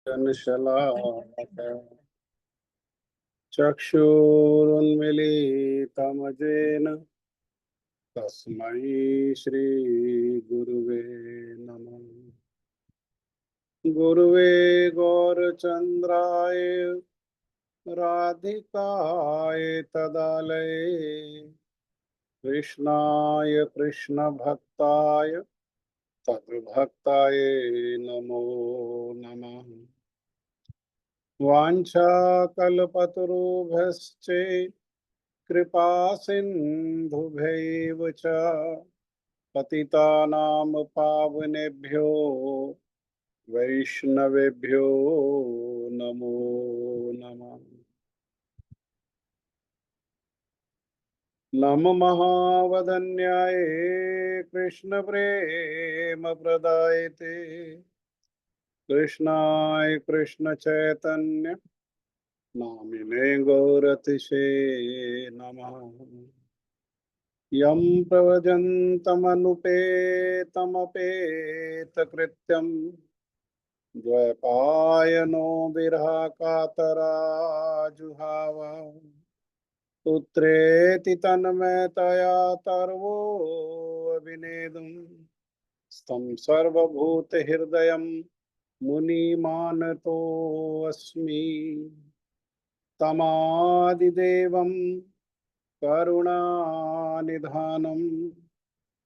शलाकया चक्षुरुन्मीलितं येन तस्मै श्रीगुरुवे नमः। गुरुवे गौरचन्द्राय राधिकाय तदालये कृष्णाय कृष्णभक्ताय तद्भक्ताय नमो नमः। वाञ्छाकल्पतरुभ्यश्च कृपा सिन्धुभ्यैव च पतितानां पावनेभ्यो वैष्णवेभ्यो नमो नमः। नमो महावदन्याय कृष्णप्रेमप्रदायते कृष्णाय कृष्णचैतन्य नामिने गौरतिशे नमः। यं प्रव्रजन्तमनुपेतमपेतकृत्यं द्वैपायनो विरहकातराजुहाव पुत्रेति तन्मयतया तर्वो अभिनेदुं स्तं सर्वभूतहृदयं मुनिमानतोऽस्मि। तमादिदेवं करुणानिधानं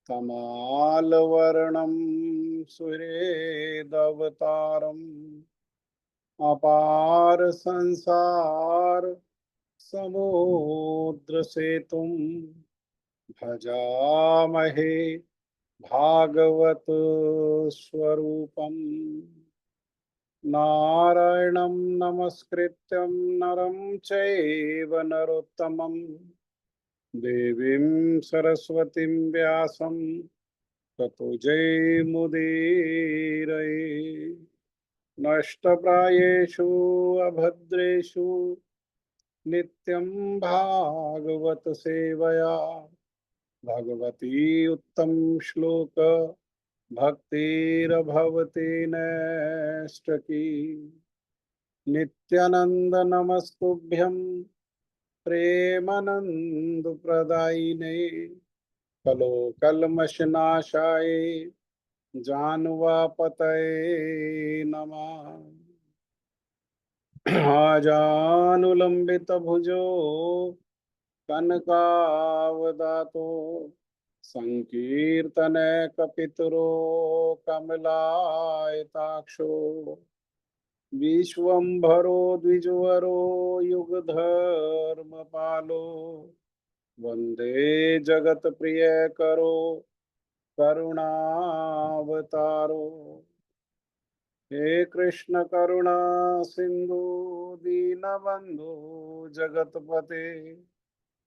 तमालवर्णं सुरेदवतारम् अपार संसार समुद्रसेतुं भजामहे भागवत स्वरूपम्। नारायणं नमस्कृत्यं नरं चैव नरोत्तमं देवीं सरस्वतीं व्यासं ततो जयमुदीरये। नष्टप्रायेषु अभद्रेषु नित्यं भागवत सेवया भगवती उत्तम श्लोक भक्तिर्भवति नैष्टकी। नित्यानंद नमस्तुभ्यं प्रेमानंद प्रदायिने कलो कल्मषनाशाय जानवापतये नमः। आजानुलंबित भुजो कनकावदातो संकीर्तने कपितरो कमलायताक्षो विश्वम्भरो द्विजवरो युगधर्मपालो वन्दे जगत्प्रियकरो करुणावतारो। हे कृष्ण करुणा सिंधु दीनबंधु जगतपते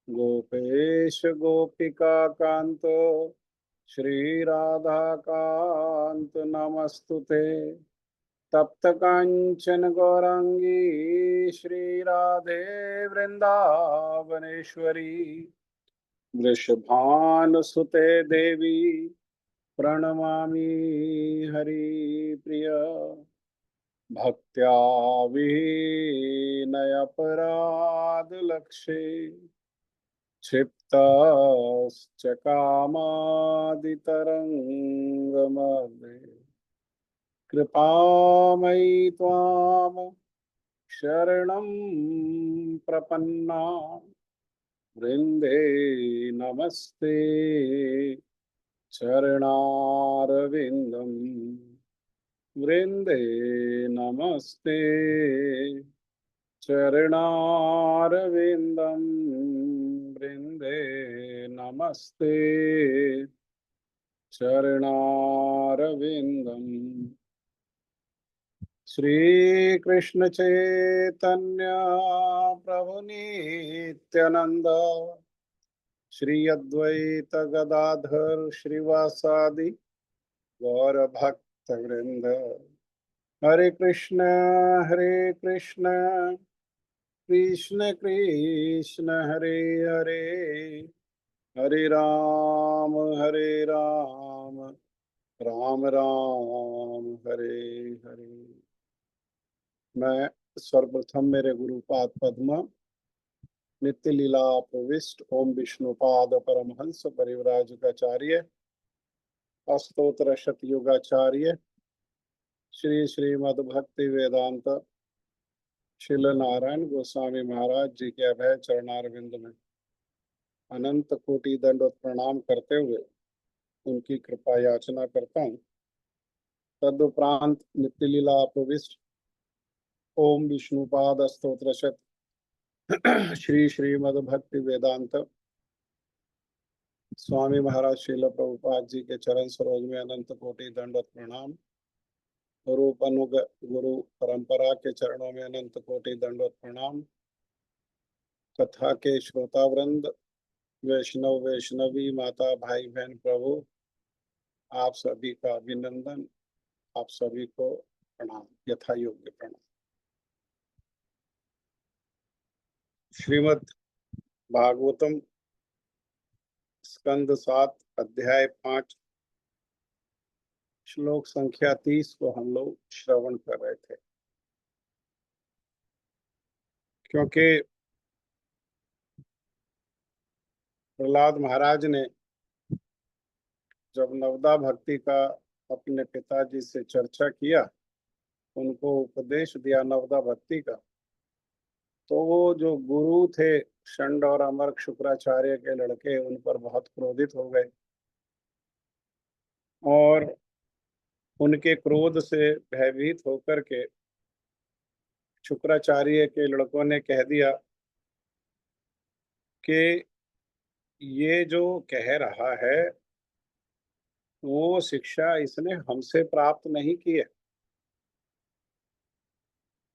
गोपेश गोपिका कांत श्री राधा कांत नमस्तुते। तप्त कांचन गौरांगी श्री राधे वृंदावनेश्वरी वृषभानुसुते देवी प्रणमामि हरिप्रिय। भक्त्या विनयपराधलक्षे क्षिप्तश्च कामादितरङ्गमध्ये कृपामयि त्वां शरणं प्रपन्ना वृन्दे नमस्ते चरणारविन्दं वृन्दे नमस्ते चरणारविन्दं वृन्दे नमस्ते चरणारविन्दम्। श्री कृष्ण चैतन्य प्रभु नित्यानंद श्री अद्वैत गदाधर श्रीवासादि गौर भक्त वृंद। हरे कृष्ण कृष्ण कृष्ण हरे हरे हरे राम राम राम हरे हरे। मैं सर्वप्रथम मेरे गुरुपाद पद्म नित्य लीला प्रविष्ट ओम विष्णुपाद परमहंस परिव्राजकाचार्य अस्तोत्र शतयुगाचार्य श्री श्रीमद् भक्ति वेदांत शिल नारायण गोस्वामी महाराज जी के अभय चरणारविंद में अनंत कोटि दंडवत प्रणाम करते हुए उनकी कृपा याचना करता हूँ। तदुपरांत नित्य लीला प्रविष्ट ओम विष्णुपाद स्तोत्र शत श्री श्रीमद् भक्ति वेदांत स्वामी महाराज श्रील प्रभुपाद जी के चरण सरोज में अनंत कोटि दंडवत प्रणाम। रूप अनुग गुरु परंपरा के चरणों में अनंत कोटि दंडवत प्रणाम। कथा के श्रोता वृंद, वैष्णव वैष्णवी, माता भाई बहन, प्रभु आप सभी का अभिनंदन, आप सभी को प्रणाम, यथा योग्य प्रणाम। श्रीमद् भागवतम स्कंद 7 अध्याय 5 श्लोक संख्या 30 को हम लोग श्रवण कर रहे थे। क्योंकि प्रहलाद महाराज ने जब नवदा भक्ति का अपने पिताजी से चर्चा किया, उनको उपदेश दिया नवदा भक्ति का, तो वो जो गुरु थे षंड और अमर्क शुक्राचार्य के लड़के, उन पर बहुत क्रोधित हो गए और उनके क्रोध से भयभीत होकर के शुक्राचार्य के लड़कों ने कह दिया कि ये जो कह रहा है वो शिक्षा इसने हमसे प्राप्त नहीं की है।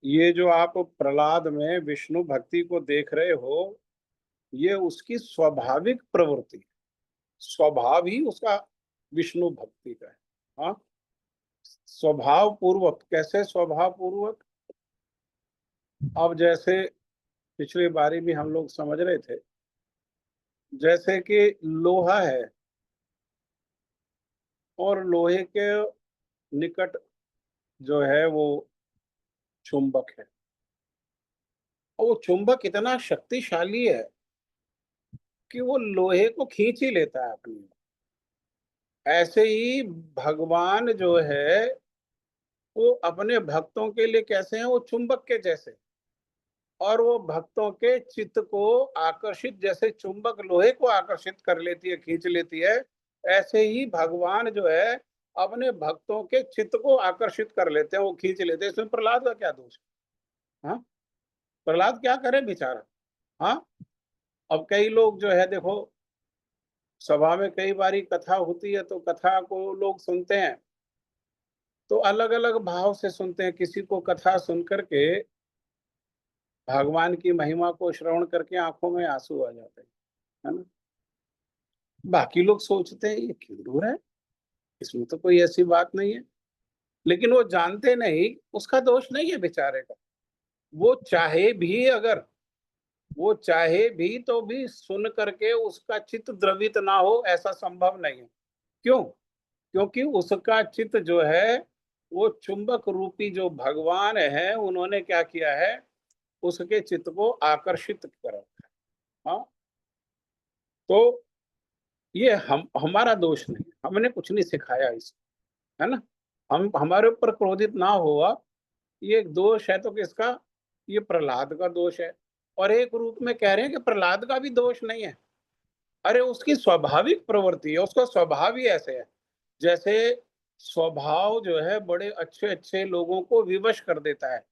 ये जो आप प्रहलाद में विष्णु भक्ति को देख रहे हो, ये उसकी स्वाभाविक प्रवृत्ति, स्वभाव ही उसका विष्णु भक्ति का है। हाँ, स्वभाव पूर्वक। कैसे स्वभाव पूर्वक? अब जैसे पिछली बारी भी हम लोग समझ रहे थे, जैसे कि लोहा है और लोहे के निकट जो है वो चुंबक है, और वो चुंबक इतना शक्तिशाली है कि वो लोहे को खींच ही लेता है अपनी ओर। ऐसे ही भगवान जो है वो अपने भक्तों के लिए कैसे हैं? वो चुंबक के जैसे, और वो भक्तों के चित्त को आकर्षित, जैसे चुंबक लोहे को आकर्षित कर लेती है, खींच लेती है, ऐसे ही भगवान जो है अपने भक्तों के चित्त को आकर्षित कर लेते हैं, वो खींच लेते हैं। इसमें प्रहलाद का क्या दोष है? हाँ, प्रहलाद क्या करे बेचारा। हाँ, अब कई लोग जो है देखो, सभा में कई बारी कथा होती है तो कथा को लोग सुनते हैं तो अलग अलग भाव से सुनते हैं। किसी को कथा सुन करके, भगवान की महिमा को श्रवण करके आंखों में आंसू आ जाते हैं, है ना। बाकी लोग सोचते हैं ये क्यों रो रहा है, इसमें तो कोई ऐसी बात नहीं है। लेकिन वो जानते नहीं, उसका दोष नहीं है बेचारे का। वो चाहे भी, अगर वो चाहे भी तो भी सुन करके उसका चित्त द्रवित ना हो, ऐसा संभव नहीं है। क्यों? क्योंकि उसका चित्त जो है वो चुंबक रूपी जो भगवान है, उन्होंने क्या किया है, उसके चित्त को आकर्षित करा। हाँ, तो ये हमारा दोष नहीं, हमने कुछ नहीं सिखाया इसको, है ना। हम हमारे ऊपर क्रोधित ना हुआ, ये एक दोष है तो किसका? ये प्रहलाद का दोष है। और एक रूप में कह रहे हैं कि प्रहलाद का भी दोष नहीं है। अरे उसकी स्वाभाविक प्रवृत्ति है, उसका स्वभाव ही ऐसे है। जैसे स्वभाव जो है बड़े अच्छे अच्छे लोगों को विवश कर देता है,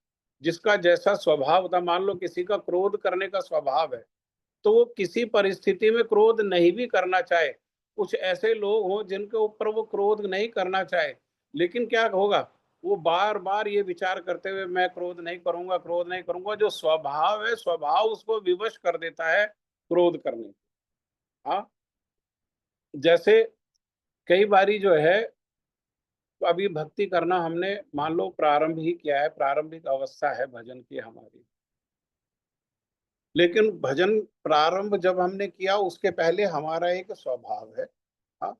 जिसका जैसा स्वभाव होता। मान लो किसी का क्रोध करने का स्वभाव है, तो वो किसी परिस्थिति में क्रोध नहीं भी करना चाहे। कुछ ऐसे लोग हों जिनके ऊपर वो क्रोध नहीं करना चाहे, लेकिन क्या होगा, वो बार बार ये विचार करते हुए मैं क्रोध नहीं करूंगा, क्रोध नहीं करूंगा। जो स्वभाव है, स्वभाव उसको विवश कर देता है क्रोध करने। हाँ, जैसे कई बारी जो है, तो अभी भक्ति करना हमने मान लो प्रारंभ ही किया है, प्रारंभिक अवस्था है भजन की हमारी। लेकिन भजन प्रारंभ जब हमने किया, उसके पहले हमारा एक स्वभाव है। हाँ,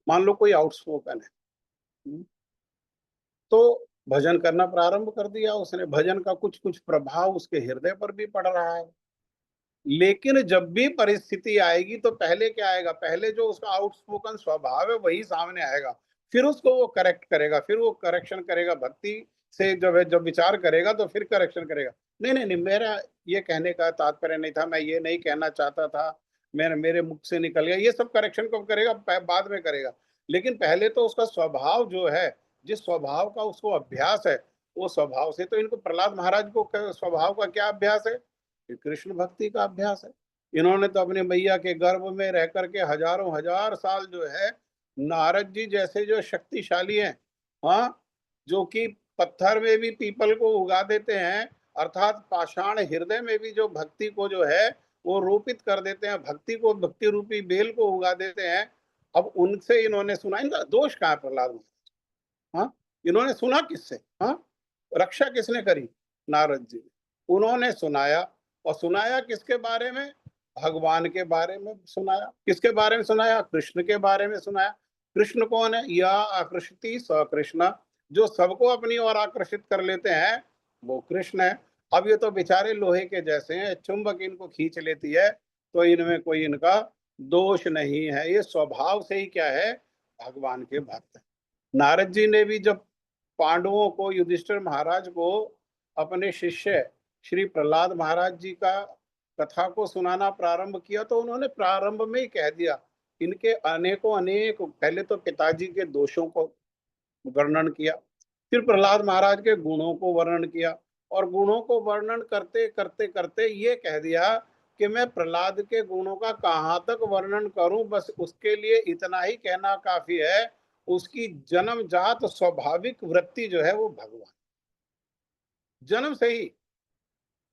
मान लो कोई आउटस्पोकन है, तो भजन करना प्रारंभ कर दिया उसने, भजन का कुछ कुछ प्रभाव उसके हृदय पर भी पड़ रहा है। लेकिन जब भी परिस्थिति आएगी तो पहले क्या आएगा, पहले जो उसका आउटस्पोकन स्वभाव है वही सामने आएगा, फिर उसको वो करेक्ट करेगा, फिर वो करेक्शन करेगा भक्ति से, जब है जब विचार करेगा तो फिर करेक्शन करेगा। नहीं नहीं नहीं, मेरा ये कहने का तात्पर्य नहीं था, मैं ये नहीं कहना चाहता था, मेरे मुख से निकल गया, ये सब करेक्शन कब करेगा, बाद में करेगा। लेकिन पहले तो उसका स्वभाव जो है, जिस स्वभाव का उसको अभ्यास है, वो स्वभाव से, तो इनको प्रहलाद महाराज को स्वभाव का क्या अभ्यास है, कृष्ण भक्ति का अभ्यास है। इन्होंने तो अपने मैया के गर्भ में रह करके हजारों हजार साल जो है, नारद जी जैसे जो शक्तिशाली हैं, हाँ, जो कि पत्थर में भी पीपल को उगा देते हैं, अर्थात पाषाण हृदय में भी जो भक्ति को जो है वो रोपित कर देते हैं, भक्ति को, भक्ति रूपी बेल को उगा देते हैं। अब उनसे इन्होंने सुना, इनका दोष कहाँ है प्रहलाद महाराज, हाँ, इन्होंने सुना किससे, हाँ, रक्षा किसने करी, नारद जी ने, उन्होंने सुनाया, और सुनाया किसके बारे में, भगवान के बारे में सुनाया, किसके बारे में सुनाया, कृष्ण के बारे में सुनाया। कृष्ण कौन है, या आकृष्टि स कृष्ण, जो सबको अपनी ओर आकर्षित कर लेते हैं वो कृष्ण है। अब ये तो बेचारे लोहे के जैसे हैं, चुंबक इनको खींच लेती है, तो इनमें कोई इनका दोष नहीं है, ये स्वभाव से ही क्या है, भगवान के भक्त है। नारद जी ने भी जब पांडवों को, युधिष्ठिर महाराज को अपने शिष्य श्री प्रहलाद महाराज जी का कथा को सुनाना प्रारंभ किया, तो उन्होंने प्रारंभ में ही कह दिया, इनके अनेकों अनेक, पहले तो पिताजी के दोषों को वर्णन किया, फिर प्रहलाद महाराज के गुणों को वर्णन किया, और गुणों को वर्णन करते करते करते ये कह दिया कि मैं प्रहलाद के गुणों का कहाँ तक वर्णन करूं, बस उसके लिए इतना ही कहना काफी है, उसकी जन्मजात स्वाभाविक वृत्ति जो है वो भगवान, जन्म से ही,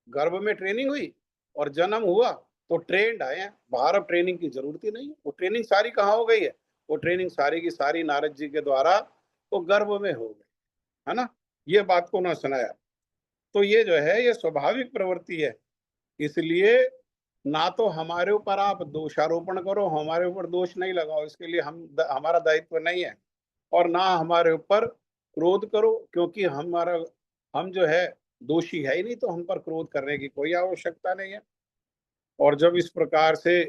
गर्भ में ट्रेनिंग हुई और जन्म हुआ तो ट्रेंड आए हैं बाहर, अब ट्रेनिंग की जरूरत ही नहीं है, वो ट्रेनिंग सारी कहाँ हो गई है, वो ट्रेनिंग सारी की सारी नारद जी के द्वारा वो गर्भ में हो गई, है ना, ये बात को ना सुनाया। तो ये जो है ये स्वाभाविक प्रवृत्ति है, इसलिए ना तो हमारे ऊपर आप दोषारोपण करो, हमारे ऊपर दोष नहीं लगाओ, इसके लिए हमारा दायित्व नहीं है, और ना हमारे ऊपर क्रोध करो, क्योंकि हमारा, हम जो है दोषी है ही नहीं, तो हम पर क्रोध करने की कोई आवश्यकता नहीं है। और जब इस प्रकार से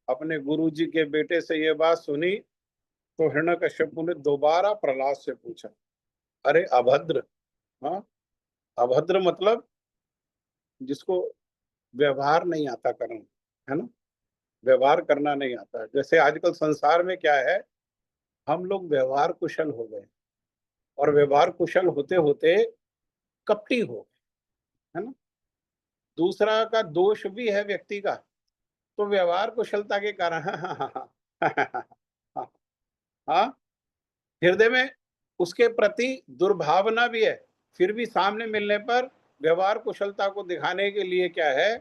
अपने गुरु जी के बेटे से ये बात सुनी, तो हिरण्यकश्यप ने दोबारा प्रहलाद से पूछा, अरे अभद्र, हाँ, अभद्र मतलब जिसको व्यवहार नहीं आता करना, है ना, व्यवहार करना नहीं आता है। जैसे आजकल संसार में क्या है, हम लोग व्यवहार कुशल हो गए, और व्यवहार कुशल होते होते कपटी हो गए, है ना, दूसरा का दोष भी है व्यक्ति का, तो व्यवहार कुशलता के कारण हाँ, हृदय में उसके प्रति दुर्भावना भी है, फिर भी सामने मिलने पर व्यवहार कुशलता को दिखाने के लिए क्या है,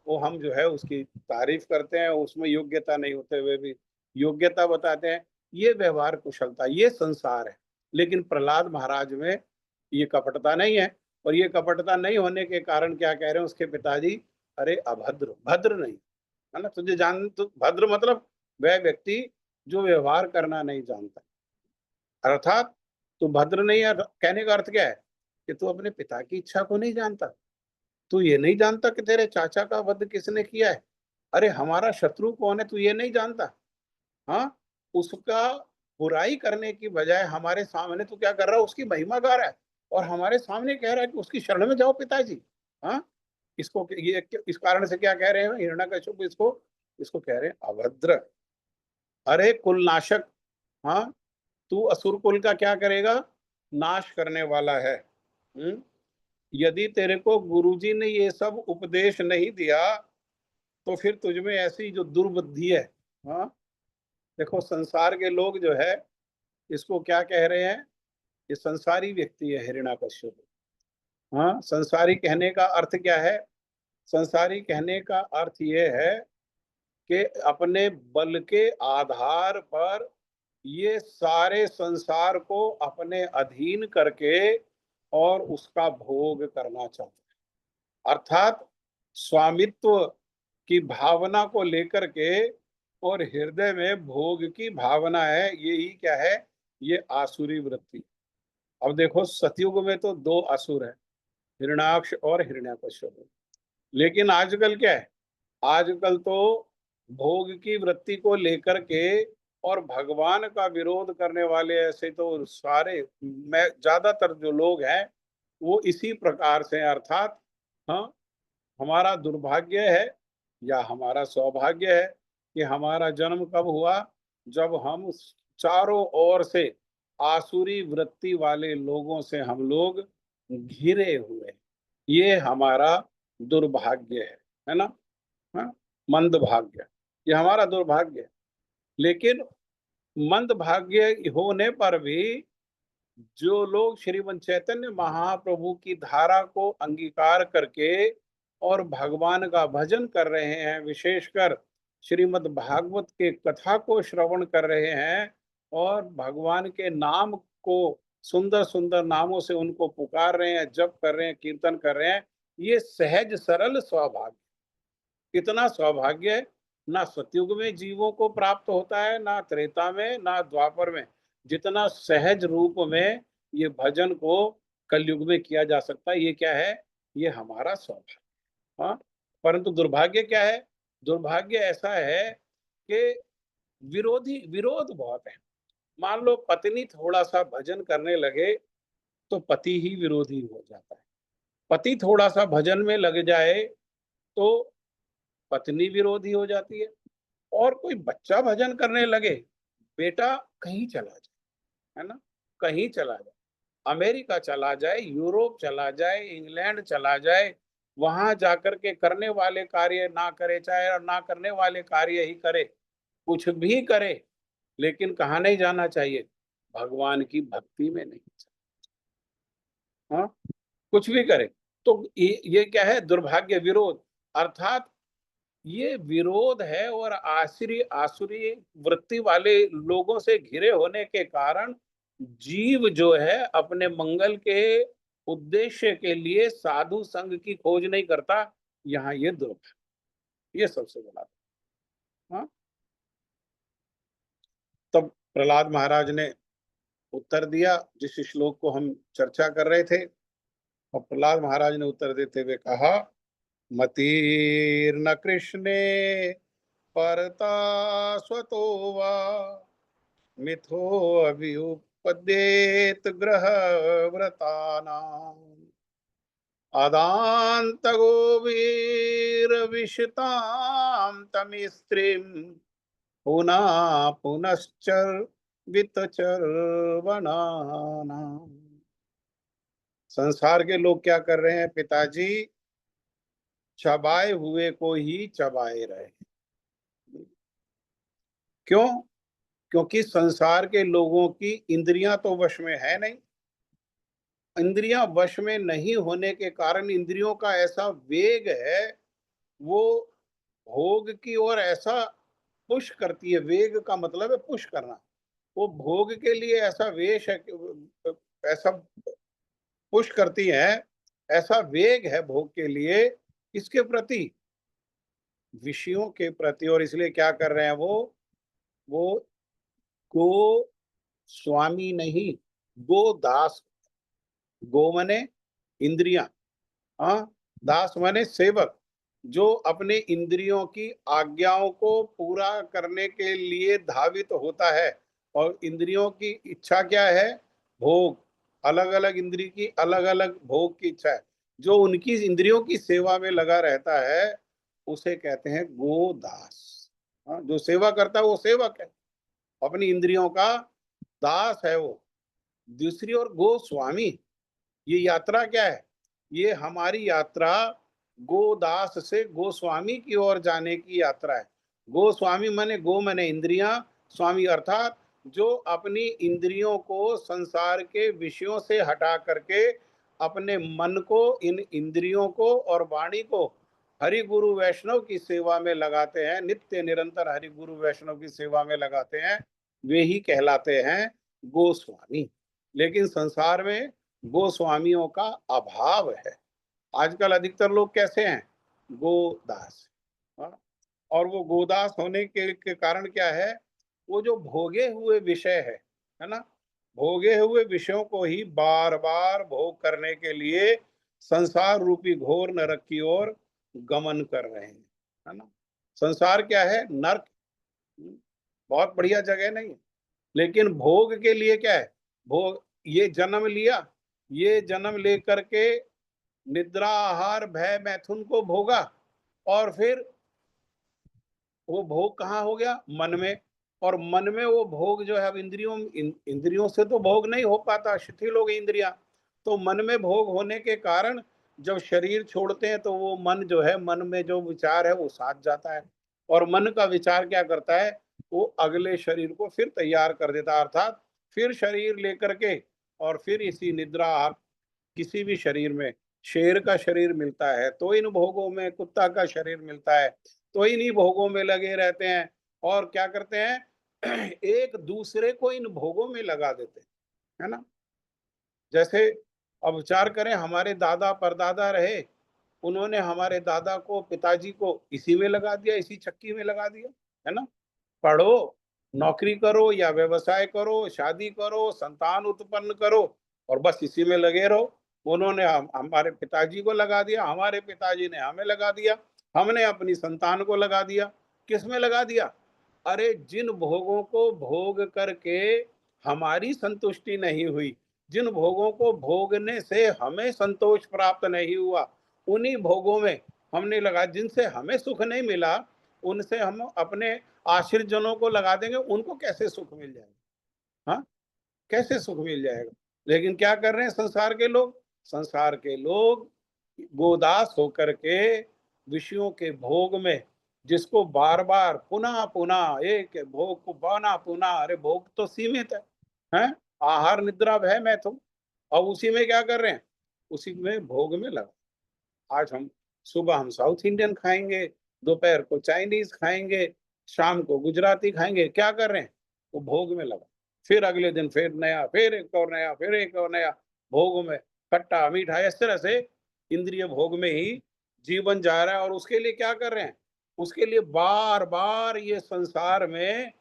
वो हम जो है उसकी तारीफ करते हैं, उसमें योग्यता नहीं होते हुए भी योग्यता बताते हैं, ये व्यवहार कुशलता, ये संसार है। लेकिन प्रहलाद महाराज में ये कपटता नहीं है, और ये कपटता नहीं होने के कारण क्या कह रहे हैं उसके पिताजी, अरे अभद्र, भद्र नहीं, है ना, तुझे जान, तो भद्र मतलब वह व्यक्ति जो व्यवहार करना नहीं जानता, अर्थात तू भद्र नहीं है, कहने का अर्थ क्या है कि तू अपने पिता की इच्छा को नहीं जानता, तू ये नहीं जानता कि तेरे चाचा का वध किसने किया है, अरे हमारा शत्रु कौन है तू ये नहीं जानता, हाँ, उसका बुराई करने की बजाय हमारे सामने तू क्या कर रहा है, उसकी महिमा गा रहा है, और हमारे सामने कह रहा है कि उसकी शरण में जाओ पिताजी, हाँ, इसको ये इस कारण से क्या कह रहे हैं हिरण्यकश्यप, इसको इसको कह रहे हैं अभद्र, अरे कुलनाशक, हाँ, तू असुर कुल का क्या करेगा, नाश करने वाला है। यदि तेरे को गुरुजी ने ये सब उपदेश नहीं दिया, तो फिर तुझ में ऐसी जो दुर्बुद्धि है, हाँ, देखो संसार के लोग जो है इसको क्या कह रहे हैं, ये संसारी व्यक्ति है हिरण्यकश्यप, हाँ, संसारी कहने का अर्थ क्या है, संसारी कहने का अर्थ ये है कि अपने बल के आधार पर ये सारे संसार को अपने अधीन करके और उसका भोग करना चाहते हैं, अर्थात स्वामित्व की भावना को लेकर के, और हृदय में भोग की भावना है, यही क्या है, ये आसुरी वृत्ति। अब देखो सतयुग में तो दो असुर है, हिरण्याक्ष और हिरण्यकश्यप। लेकिन आजकल क्या है, आजकल तो भोग की वृत्ति को लेकर के और भगवान का विरोध करने वाले ऐसे तो सारे, मैं ज्यादातर जो लोग हैं वो इसी प्रकार से, अर्थात हाँ, हमारा दुर्भाग्य है या हमारा सौभाग्य है कि हमारा जन्म कब हुआ, जब हम चारों ओर से आसुरी वृत्ति वाले लोगों से हम लोग घिरे हुए, ये हमारा दुर्भाग्य है ना। हाँ, मंद भाग्य, ये हमारा दुर्भाग्य है। लेकिन मंद भाग्य होने पर भी जो लोग श्रीमद् चैतन्य महाप्रभु की धारा को अंगीकार करके और भगवान का भजन कर रहे हैं, विशेषकर श्रीमद् भागवत के कथा को श्रवण कर रहे हैं और भगवान के नाम को सुंदर सुंदर नामों से उनको पुकार रहे हैं, जप कर रहे हैं, कीर्तन कर रहे हैं, ये सहज सरल सौभाग्य, इतना सौभाग्य है ना सतयुग में जीवों को प्राप्त होता है, ना त्रेता में, ना द्वापर में, जितना सहज रूप में ये भजन को कलयुग में किया जा सकता है। ये क्या है, ये हमारा सौभाग्य। हाँ, परंतु दुर्भाग्य क्या है, दुर्भाग्य ऐसा है कि विरोध बहुत है। मान लो पत्नी थोड़ा सा भजन करने लगे तो पति ही विरोधी हो जाता है, पति थोड़ा सा भजन में लग जाए तो पत्नी विरोधी हो जाती है, और कोई बच्चा भजन करने लगे, बेटा कहीं चला जाए, है ना, कहीं चला जाए, अमेरिका चला जाए, यूरोप चला जाए, इंग्लैंड चला जाए, वहां जाकर के करने वाले कार्य ना करे, चाहे और ना करने वाले कार्य ही करे, कुछ भी करे, लेकिन कहाँ नहीं जाना चाहिए, भगवान की भक्ति में नहीं। हाँ, कुछ भी करे तो ये क्या है, दुर्भाग्य, विरोध, अर्थात ये विरोध है और आसुरी आसुरी वृत्ति वाले लोगों से घिरे होने के कारण जीव जो है अपने मंगल के उद्देश्य के लिए साधु संग की खोज नहीं करता। यहाँ ये दुर्भाग्य, ये सबसे बड़ा। हाँ, तब प्रहलाद महाराज ने उत्तर दिया जिस श्लोक को हम चर्चा कर रहे थे, और प्रहलाद महाराज ने उत्तर देते हुए कहा, मतिर्न कृष्णे परता स्वतो वा मिथो अभ्युपद्येत ग्रह व्रतानाम् अदान्तगो वीरविशतां तमिस्त्रीं पुनः पुनश्चर वितचर्वणानाम्। संसार के लोग क्या कर रहे हैं पिताजी, चबाए हुए को ही चबाए रहे। क्यों? क्योंकि संसार के लोगों की इंद्रियां तो वश में है नहीं, इंद्रियां वश में नहीं होने के कारण इंद्रियों का ऐसा वेग है, वो भोग की ओर ऐसा पुश करती है, वेग का मतलब है पुश करना, वो भोग के लिए ऐसा वेश है, ऐसा पुश करती है, ऐसा वेग है भोग के लिए, इसके प्रति, विषयों के प्रति, और इसलिए क्या कर रहे हैं वो गो स्वामी नहीं, गो दास। गो मने इंद्रियां, हाँ, दास माने सेवक, जो अपने इंद्रियों की आज्ञाओं को पूरा करने के लिए धावित होता है। और इंद्रियों की इच्छा क्या है, भोग, अलग अलग इंद्रिय की अलग अलग भोग की इच्छा है, जो उनकी इंद्रियों की सेवा में लगा रहता है उसे कहते हैं गोदास। हाँ, जो सेवा करता है वो सेवक है, अपनी इंद्रियों का दास है वो। दूसरी ओर गोस्वामी, ये यात्रा क्या है, ये हमारी यात्रा गोदास से गोस्वामी की ओर जाने की यात्रा है। गोस्वामी माने, गो माने इंद्रियां, स्वामी अर्थात जो अपनी इंद्रियों को संसार के विषयों से हटा करके अपने मन को, इन इंद्रियों को और वाणी को हरि गुरु वैष्णव की सेवा में लगाते हैं, नित्य निरंतर हरि गुरु वैष्णव की सेवा में लगाते हैं, वे ही कहलाते हैं गोस्वामी। लेकिन संसार में गोस्वामियों का अभाव है। आजकल अधिकतर लोग कैसे हैं, गोदास। हाँ? और वो गोदास होने के कारण क्या है, वो जो भोगे हुए विषय है ना, भोगे हुए विषयों को ही बार बार भोग करने के लिए संसार रूपी घोर नरक की ओर गमन कर रहे हैं, है ना। संसार क्या है? नरक। बहुत बढ़िया जगह नहीं है, लेकिन भोग के लिए क्या है? भोग, ये जन्म लिया, ये जन्म लेकर के निद्रा आहार भय मैथुन को भोगा, और फिर वो भोग कहाँ हो गया? मन में। और मन में वो भोग जो है, अब इंद्रियों से तो भोग नहीं हो पाता, शिथिल हो गई इंद्रिया। तो मन में भोग होने के कारण जब शरीर छोड़ते हैं तो वो मन जो है, मन में जो विचार है वो साथ जाता है, और मन का विचार क्या करता है? वो अगले शरीर को फिर तैयार कर देता है, अर्थात फिर शरीर लेकर के, और फिर इसी निद्रा किसी भी शरीर में, शेर का शरीर मिलता है तो इन भोगों में, कुत्ता का शरीर मिलता है तो इन्हीं भोगों में लगे रहते हैं, और क्या करते हैं? एक दूसरे को इन भोगों में लगा देते हैं, है ना। जैसे अब विचार करें, हमारे दादा परदादा रहे, उन्होंने हमारे दादा को, पिताजी को इसी में लगा दिया, इसी चक्की में लगा दिया, है ना। पढ़ो, नौकरी करो या व्यवसाय करो, शादी करो, संतान उत्पन्न करो, और बस इसी में लगे रहो। उन्होंने हमारे पिताजी को लगा दिया, हमारे पिताजी ने हमें लगा दिया, हमने अपनी संतान को लगा दिया। किस में लगा दिया? अरे जिन भोगों को भोग करके हमारी संतुष्टि नहीं हुई, जिन भोगों को भोगने से हमें संतोष प्राप्त नहीं हुआ, उन्हीं भोगों में हमने लगा, जिनसे हमें सुख नहीं मिला, उनसे हम अपने आश्रित जनों को लगा देंगे, उनको कैसे सुख मिल जाएगा? हाँ, कैसे सुख मिल जाएगा? लेकिन क्या कर रहे हैं संसार के लोग? संसार के लोग गोदास होकर के विषयों के भोग में, जिसको बार बार पुनः पुनः एक भोग को पुनः पुनः, अरे भोग तो सीमित है, हैं? आहार निद्रा भय मैं तुम, और उसी में क्या कर रहे हैं? उसी में भोग में लगा। आज हम सुबह हम साउथ इंडियन खाएंगे, दोपहर को चाइनीज खाएंगे, शाम को गुजराती खाएंगे, क्या कर रहे हैं? वो भोग में लगा। फिर अगले दिन फिर नया, फिर एक और नया, फिर एक और नया, भोग में खट्टा मीठा, इस तरह से इंद्रिय भोग में ही जीवन जा रहा है। और उसके लिए क्या कर रहे हैं? उसके लिए बार बार ये संसार में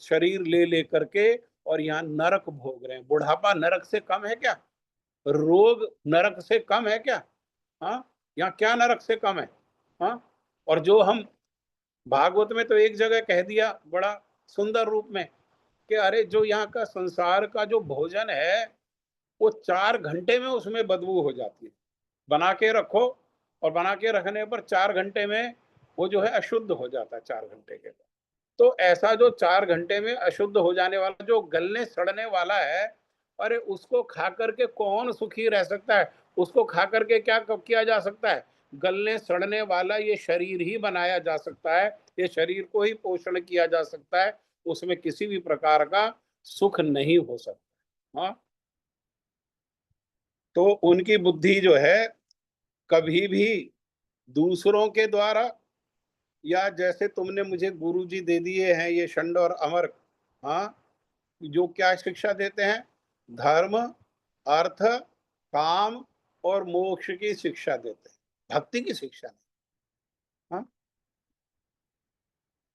शरीर ले ले करके, और यहाँ नरक भोग रहे हैं। बुढ़ापा नरक से कम है क्या? रोग नरक से कम है क्या? हाँ, यहाँ क्या नरक से कम है? हाँ। और जो हम, भागवत में तो एक जगह कह दिया बड़ा सुंदर रूप में, कि अरे जो यहाँ का संसार का जो भोजन है, वो 4 घंटे में उसमें बदबू हो जाती है। बना के रखो, और बना के रखने पर 4 घंटे में वो जो है अशुद्ध हो जाता है, 4 घंटे के बाद। तो ऐसा जो 4 घंटे में अशुद्ध हो जाने वाला, जो गलने सड़ने वाला है, अरे उसको खा करके कौन सुखी रह सकता है? उसको खा करके क्या कब किया जा सकता है? गलने सड़ने वाला ये शरीर ही बनाया जा सकता है, ये शरीर को ही पोषण किया जा सकता है, उसमें किसी भी प्रकार का सुख नहीं हो सकता। हाँ, तो उनकी बुद्धि जो है कभी भी दूसरों के द्वारा, या जैसे तुमने मुझे गुरुजी दे दिए हैं ये षंड और अमर, हाँ, जो क्या शिक्षा देते हैं? धर्म, अर्थ, काम और मोक्ष की शिक्षा देते हैं, भक्ति की शिक्षा नहीं। हाँ,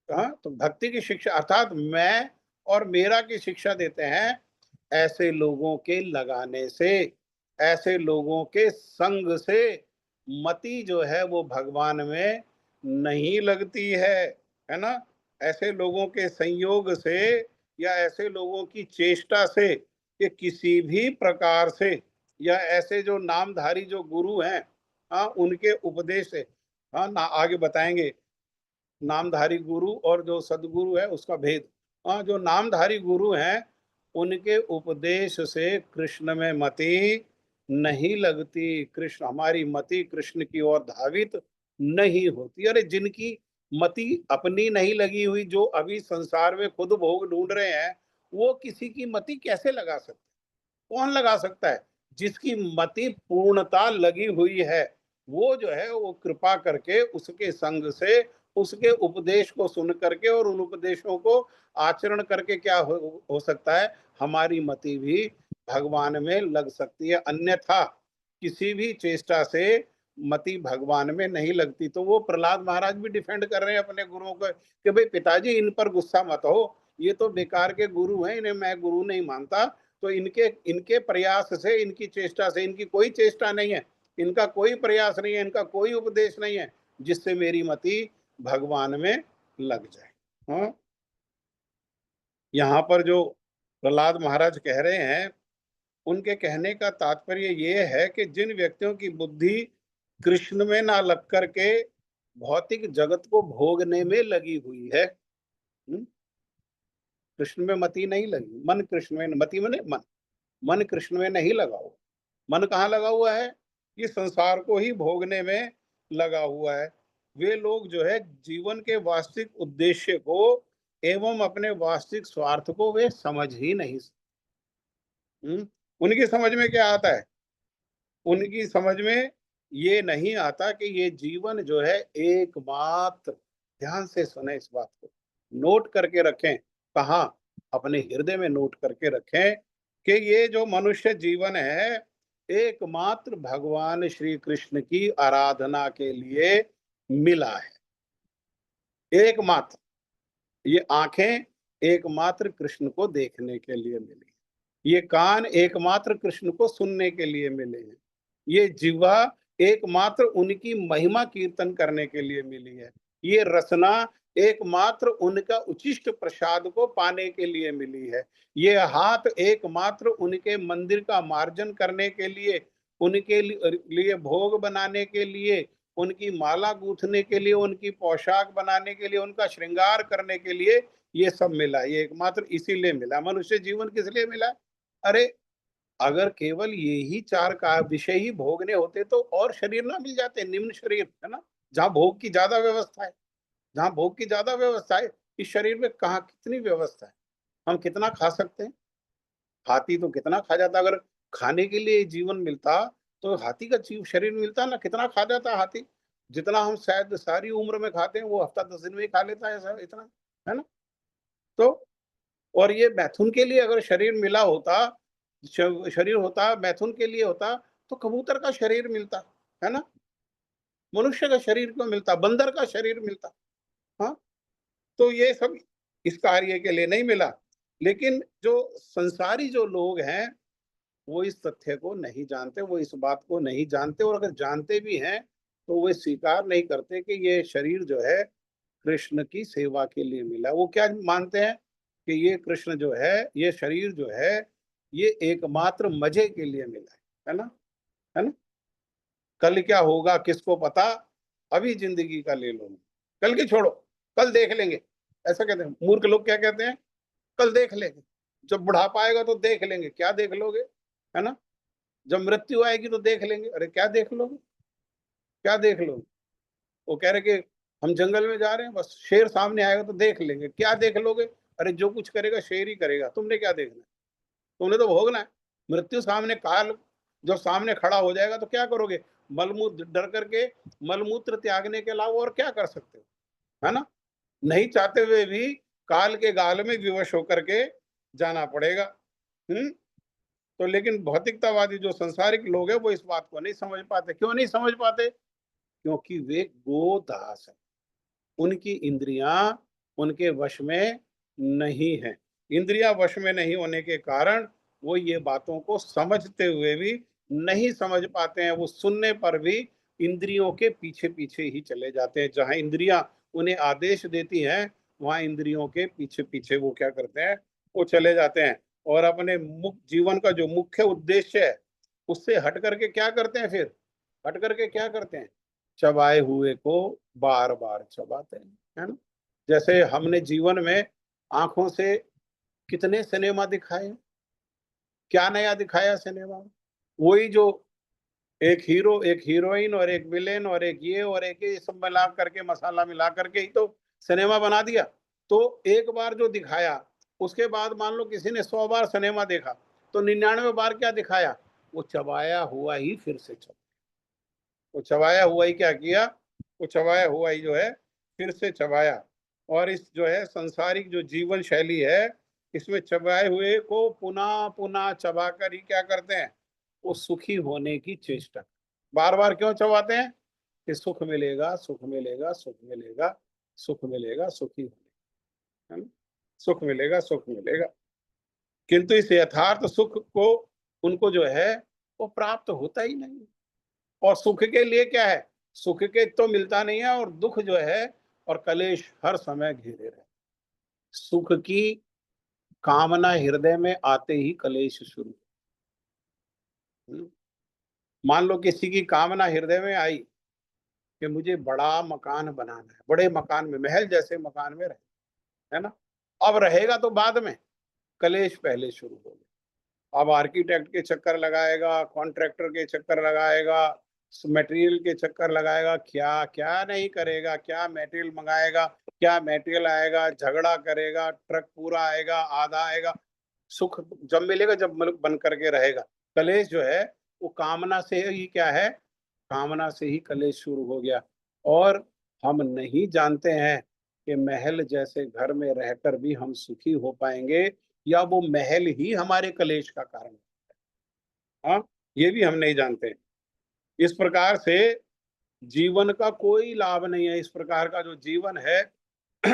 हाँ, तो भक्ति की शिक्षा अर्थात मैं और मेरा की शिक्षा देते हैं। ऐसे लोगों के लगाने से, ऐसे लोगों के संग से मति जो है वो भगवान में नहीं लगती है ना। ऐसे लोगों के संयोग से, या ऐसे लोगों की चेष्टा से, कि किसी भी प्रकार से, या ऐसे जो नामधारी जो गुरु हैं, हाँ, उनके उपदेश से, हाँ ना, आगे बताएंगे नामधारी गुरु और जो सदगुरु है उसका भेद। हाँ, जो नामधारी गुरु हैं, उनके उपदेश से कृष्ण में मति नहीं लगती, कृष्ण, हमारी मति कृष्ण की ओर धावित नहीं होती। अरे जिनकी मति अपनी नहीं लगी हुई, जो अभी संसार में खुद भोग ढूंढ रहे हैं, वो किसी की मति कैसे लगा सकते? कौन लगा सकता है? जिसकी मति पूर्णता लगी हुई है, वो जो है वो कृपा करके उसके संग से, उसके उपदेश को सुन करके और उन उपदेशों को आचरण करके क्या हो सकता है? हमारी मति भी भगवान में लग सकती है, अन्यथा किसी भी चेष्टा से मति भगवान में नहीं लगती। तो वो प्रहलाद महाराज भी डिफेंड कर रहे हैं अपने गुरुओं को, कि भाई पिताजी इन पर गुस्सा मत हो, ये तो बेकार के गुरु हैं, इन्हें मैं गुरु नहीं मानता, तो इनके इनके प्रयास से, इनकी चेष्टा से, इनकी कोई चेष्टा नहीं है, इनका कोई प्रयास नहीं है, इनका कोई उपदेश नहीं है जिससे मेरी मति भगवान में लग जाए। हाँ, यहाँ पर जो प्रहलाद महाराज कह रहे हैं, उनके कहने का तात्पर्य ये है कि जिन व्यक्तियों की बुद्धि कृष्ण में ना लग करके भौतिक जगत को भोगने में लगी हुई है, कृष्ण में मति नहीं लगी, मन कृष्ण में, मति में नहीं, मन, मन कृष्ण में नहीं लगा हुआ। मन कहाँ लगा हुआ है? ये संसार को ही भोगने में लगा हुआ है। वे लोग जो है जीवन के वास्तविक उद्देश्य को एवं अपने वास्तविक स्वार्थ को वे समझ ही नहीं। उनकी समझ में क्या आता है? उनकी समझ में ये नहीं आता कि ये जीवन जो है एकमात्र, ध्यान से सुने इस बात को, नोट करके रखें, कहाँ? अपने हृदय में नोट करके रखें कि ये जो मनुष्य जीवन है एकमात्र भगवान श्री कृष्ण की आराधना के लिए मिला है। एकमात्र, ये आंखें एकमात्र कृष्ण को देखने के लिए मिली, ये कान एकमात्र कृष्ण को सुनने के लिए मिले हैं, ये जिह्वा एकमात्र उनकी महिमा कीर्तन करने के लिए मिली है, ये रसना एकमात्र उनका उचिष्ट प्रसाद को पाने के लिए मिली है, ये हाथ एकमात्र उनके मंदिर का मार्जन करने के लिए, उनके लिए भोग बनाने के लिए, उनकी माला गूंथने के लिए, उनकी पोशाक बनाने के लिए, उनका श्रृंगार करने के लिए ये सब मिला। ये एकमात्र इसीलिए मिला। मनुष्य जीवन किस लिए मिला? अरे अगर केवल ये ही चार का विषय ही भोगने होते तो और शरीर ना मिल जाते, निम्न शरीर, है ना, जहाँ भोग की ज्यादा व्यवस्था है, जहाँ भोग की ज्यादा व्यवस्था है। इस शरीर में कहाँ कितनी व्यवस्था है? हम कितना खा सकते हैं? हाथी तो कितना खा जाता। अगर खाने के लिए जीवन मिलता तो हाथी का शरीर मिलता ना, कितना खा जाता हाथी। जितना हम शायद सारी उम्र में खाते हैं वो हफ्ता 10 दिन में ही खा लेता है, ऐसा इतना, है ना। तो और ये मैथुन के लिए अगर शरीर मिला होता, शरीर होता मैथुन के लिए होता, तो कबूतर का शरीर मिलता, है ना। मनुष्य का शरीर क्यों मिलता? बंदर का शरीर मिलता। हाँ, तो ये सब इस कार्य के लिए नहीं मिला। लेकिन जो संसारी जो लोग हैं वो इस तथ्य को नहीं जानते, वो इस बात को नहीं जानते, और अगर जानते भी हैं तो वे स्वीकार नहीं करते कि ये शरीर जो है कृष्ण की सेवा के लिए मिला। वो क्या मानते हैं कि ये कृष्ण जो है, ये शरीर जो है, ये एकमात्र मजे के लिए मिला है ना, है ना। कल क्या होगा किसको पता, अभी जिंदगी का ले लो, कल की छोड़ो, कल देख लेंगे, ऐसा कहते हैं मूर्ख लोग। क्या कहते हैं? कल देख लेंगे, जब बुढ़ापा आएगा तो देख लेंगे। क्या देख लोगे, है ना। जब मृत्यु आएगी तो देख लेंगे। अरे क्या देख लोगे, क्या देख लोगे? वो कह रहे कि हम जंगल में जा रहे हैं, बस शेर सामने आएगा तो देख लेंगे। क्या देख लोगे? अरे जो कुछ करेगा शेर ही करेगा, तुमने क्या देखना है? तुमने तो भोगना है। मृत्यु सामने, काल जब सामने खड़ा हो जाएगा तो क्या करोगे? मलमूत्र डर करके मलमूत्र त्यागने के अलावा और क्या कर सकते हो, है ना। नहीं चाहते हुए भी काल के गाल में विवश होकर के जाना पड़ेगा। तो लेकिन भौतिकतावादी जो संसारिक लोग हैं वो इस बात को नहीं समझ पाते। क्यों नहीं समझ पाते? क्योंकि वे गोदास हैं, उनकी इंद्रियां उनके वश में नहीं है। इंद्रियां वश में नहीं होने के कारण वो ये बातों को समझते हुए भी नहीं समझ पाते हैं। वो सुनने पर भी इंद्रियों के पीछे पीछे ही चले जाते हैं। जहां इंद्रियां उन्हें आदेश देती हैं वहां इंद्रियों के पीछे पीछे वो क्या करते हैं, वो चले जाते हैं। और अपने जीवन का जो मुख्य उद्देश्य है उससे हट करके क्या करते हैं? फिर हट करके क्या करते हैं? चबाए हुए को बार बार चबाते हैं, है ना। जैसे हमने जीवन में आंखों से कितने सिनेमा दिखाए हैं, क्या नया दिखाया सिनेमा में? वही जो एक हीरो, एक हीरोइन और एक विलेन और एक ये और एक ये सब मिला करके, मसाला मिला करके ही तो सिनेमा बना दिया। तो एक बार जो दिखाया उसके बाद मान लो किसी ने 100 बार सिनेमा देखा तो 99 बार क्या दिखाया? वो चबाया हुआ ही फिर से चबाया। वो चबाया हुआ ही क्या किया? वो चबाया हुआ ही जो है फिर से चबाया। और इस जो है संसारिक जो जीवन शैली है इसमें चबाए हुए को पुनः पुनः चबा कर ही क्या करते हैं? वो सुखी होने की चेष्टा। बार बार क्यों चबाते हैं? कि सुख मिलेगा, सुख मिलेगा, सुख मिलेगा, सुख मिलेगा, सुखी होने, है ना। सुख मिलेगा, सुख मिलेगा। किंतु इस यथार्थ सुख को उनको जो है वो प्राप्त होता ही नहीं। और सुख के लिए क्या है, सुख के तो मिलता नहीं है, और दुख जो है और कलेश हर समय घेरे रहे। सुख की कामना हृदय में आते ही कलेश शुरू। मान लो किसी की कामना हृदय में आई कि मुझे बड़ा मकान बनाना है, बड़े मकान में, महल जैसे मकान में रहे, है ना। अब रहेगा तो बाद में, कलेश पहले शुरू हो गया। अब आर्किटेक्ट के चक्कर लगाएगा, कॉन्ट्रैक्टर के चक्कर लगाएगा, मटेरियल के चक्कर लगाएगा, क्या क्या नहीं करेगा, क्या मटेरियल मंगाएगा, क्या मटेरियल आएगा, झगड़ा करेगा, ट्रक पूरा आएगा, आधा आएगा। सुख जब मिलेगा जब बन करके रहेगा। कलेश जो है वो कामना से ही क्या है, कामना से ही कलेश शुरू हो गया। और हम नहीं जानते हैं कि महल जैसे घर में रहकर भी हम सुखी हो पाएंगे, या वो महल ही हमारे कलेश का कारण है। हाँ, ये भी हम नहीं जानते। इस प्रकार से जीवन का कोई लाभ नहीं है, इस प्रकार का जो जीवन है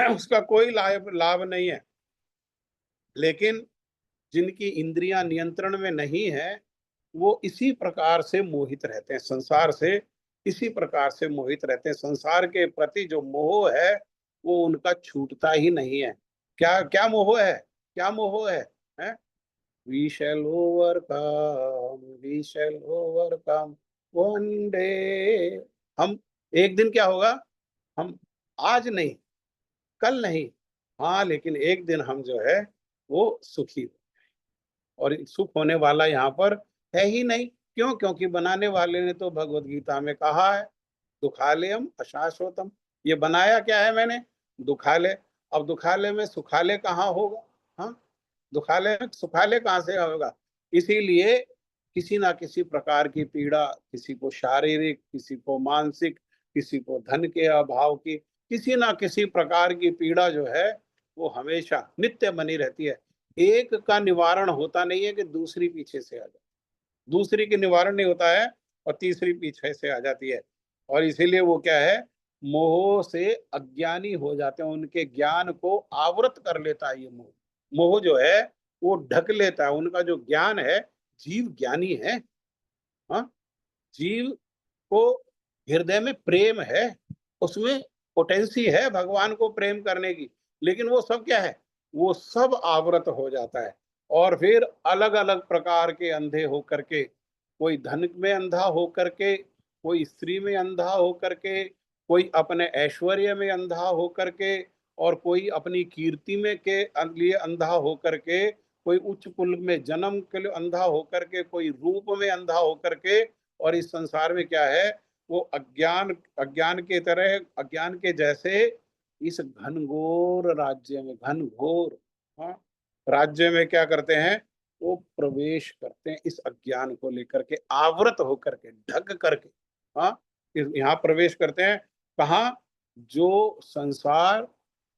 उसका कोई लाभ लाभ नहीं है। लेकिन जिनकी इंद्रियां नियंत्रण में नहीं है, वो इसी प्रकार से मोहित रहते हैं, संसार से इसी प्रकार से मोहित रहते हैं। संसार के प्रति जो मोह है वो उनका छूटता ही नहीं है। क्या क्या मोह है, क्या मोह है? We shall overcome, we shall overcome one day. हम एक दिन क्या होगा, हम आज नहीं, कल नहीं, हाँ, लेकिन एक दिन हम जो है वो सुखी, और सुख होने वाला यहाँ पर है ही नहीं। क्यों? क्योंकि बनाने वाले ने तो भगवत गीता में कहा है, दुखालयम अशाश्वतम। ये बनाया क्या है मैंने? दुखालय। अब दुखालय में सुखालय कहाँ होगा? हाँ, दुखालय में सुखालय कहाँ से होगा? इसीलिए किसी ना किसी प्रकार की पीड़ा, किसी को शारीरिक, किसी को मानसिक, किसी को धन के अभाव की, किसी ना किसी प्रकार की पीड़ा जो है वो हमेशा नित्य बनी रहती है। एक का निवारण होता नहीं है कि दूसरी पीछे से आ जाए, दूसरी की निवारण नहीं होता है और तीसरी पीछे से आ जाती है। और इसीलिए वो क्या है, मोह से अज्ञानी हो जाते हैं, उनके ज्ञान को आवृत कर लेता है ये मोह। मोह जो है वो ढक लेता है उनका जो ज्ञान है। जीव ज्ञानी है, हाँ, जीव को हृदय में प्रेम है, उसमें पोटेंसी है भगवान को प्रेम करने की, लेकिन वो सब क्या है, वो सब आवृत हो जाता है। और फिर अलग अलग प्रकार के अंधे होकर के, कोई धन में अंधा होकर के, कोई स्त्री में अंधा होकर के, कोई अपने ऐश्वर्य में अंधा होकर के, और कोई अपनी कीर्ति में के लिए अंधा होकर के, कोई उच्च कुल में जन्म के लिए अंधा होकर के, कोई रूप में अंधा होकर के। और इस संसार में क्या है, वो अज्ञान, अज्ञान के तरह, अज्ञान के जैसे इस घनघोर राज्य में, घनघोर, हाँ, राज्य में क्या करते हैं, वो प्रवेश करते हैं इस अज्ञान को लेकर के, आवृत होकर के, ढक करके, हाँ, यहाँ प्रवेश करते हैं। कहाँ? जो संसार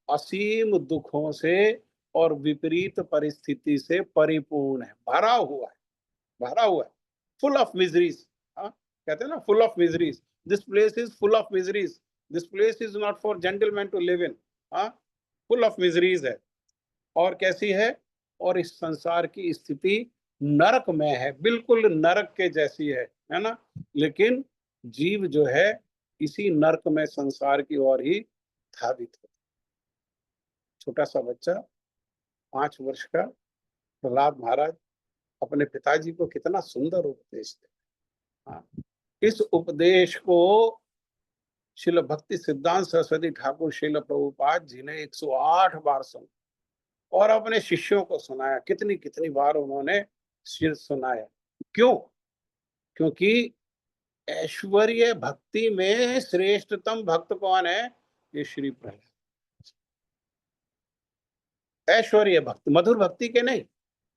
असीम दुखों से और विपरीत परिस्थिति से परिपूर्ण है, भरा हुआ है, भरा हुआ है, फुल ऑफ मिजरीज। हाँ, कहते हैं ना, full of miseries, this place is full of miseries, this place is not for gentleman to live in. हाँ, फुल ऑफ मिजरीज है। और कैसी है? और इस संसार की स्थिति नरक में है, बिल्कुल नरक के जैसी है ना। लेकिन जीव जो है इसी नरक में संसार की ओर ही धावित है। छोटा सा बच्चा, 5 वर्ष का प्रहलाद महाराज, अपने पिताजी को कितना सुंदर उपदेश दे। हाँ, इस उपदेश को श्रील भक्ति सिद्धांत सरस्वती ठाकुर श्रील प्रभुपाद जी ने 108 बार सुना, और अपने शिष्यों को सुनाया। कितनी कितनी बार उन्होंने सुनाया। क्यों? क्योंकि ऐश्वर्य भक्ति में श्रेष्ठतम भक्त कौन है? ये श्री प्रहलाद। ऐश्वर्य भक्ति, मधुर भक्ति के नहीं,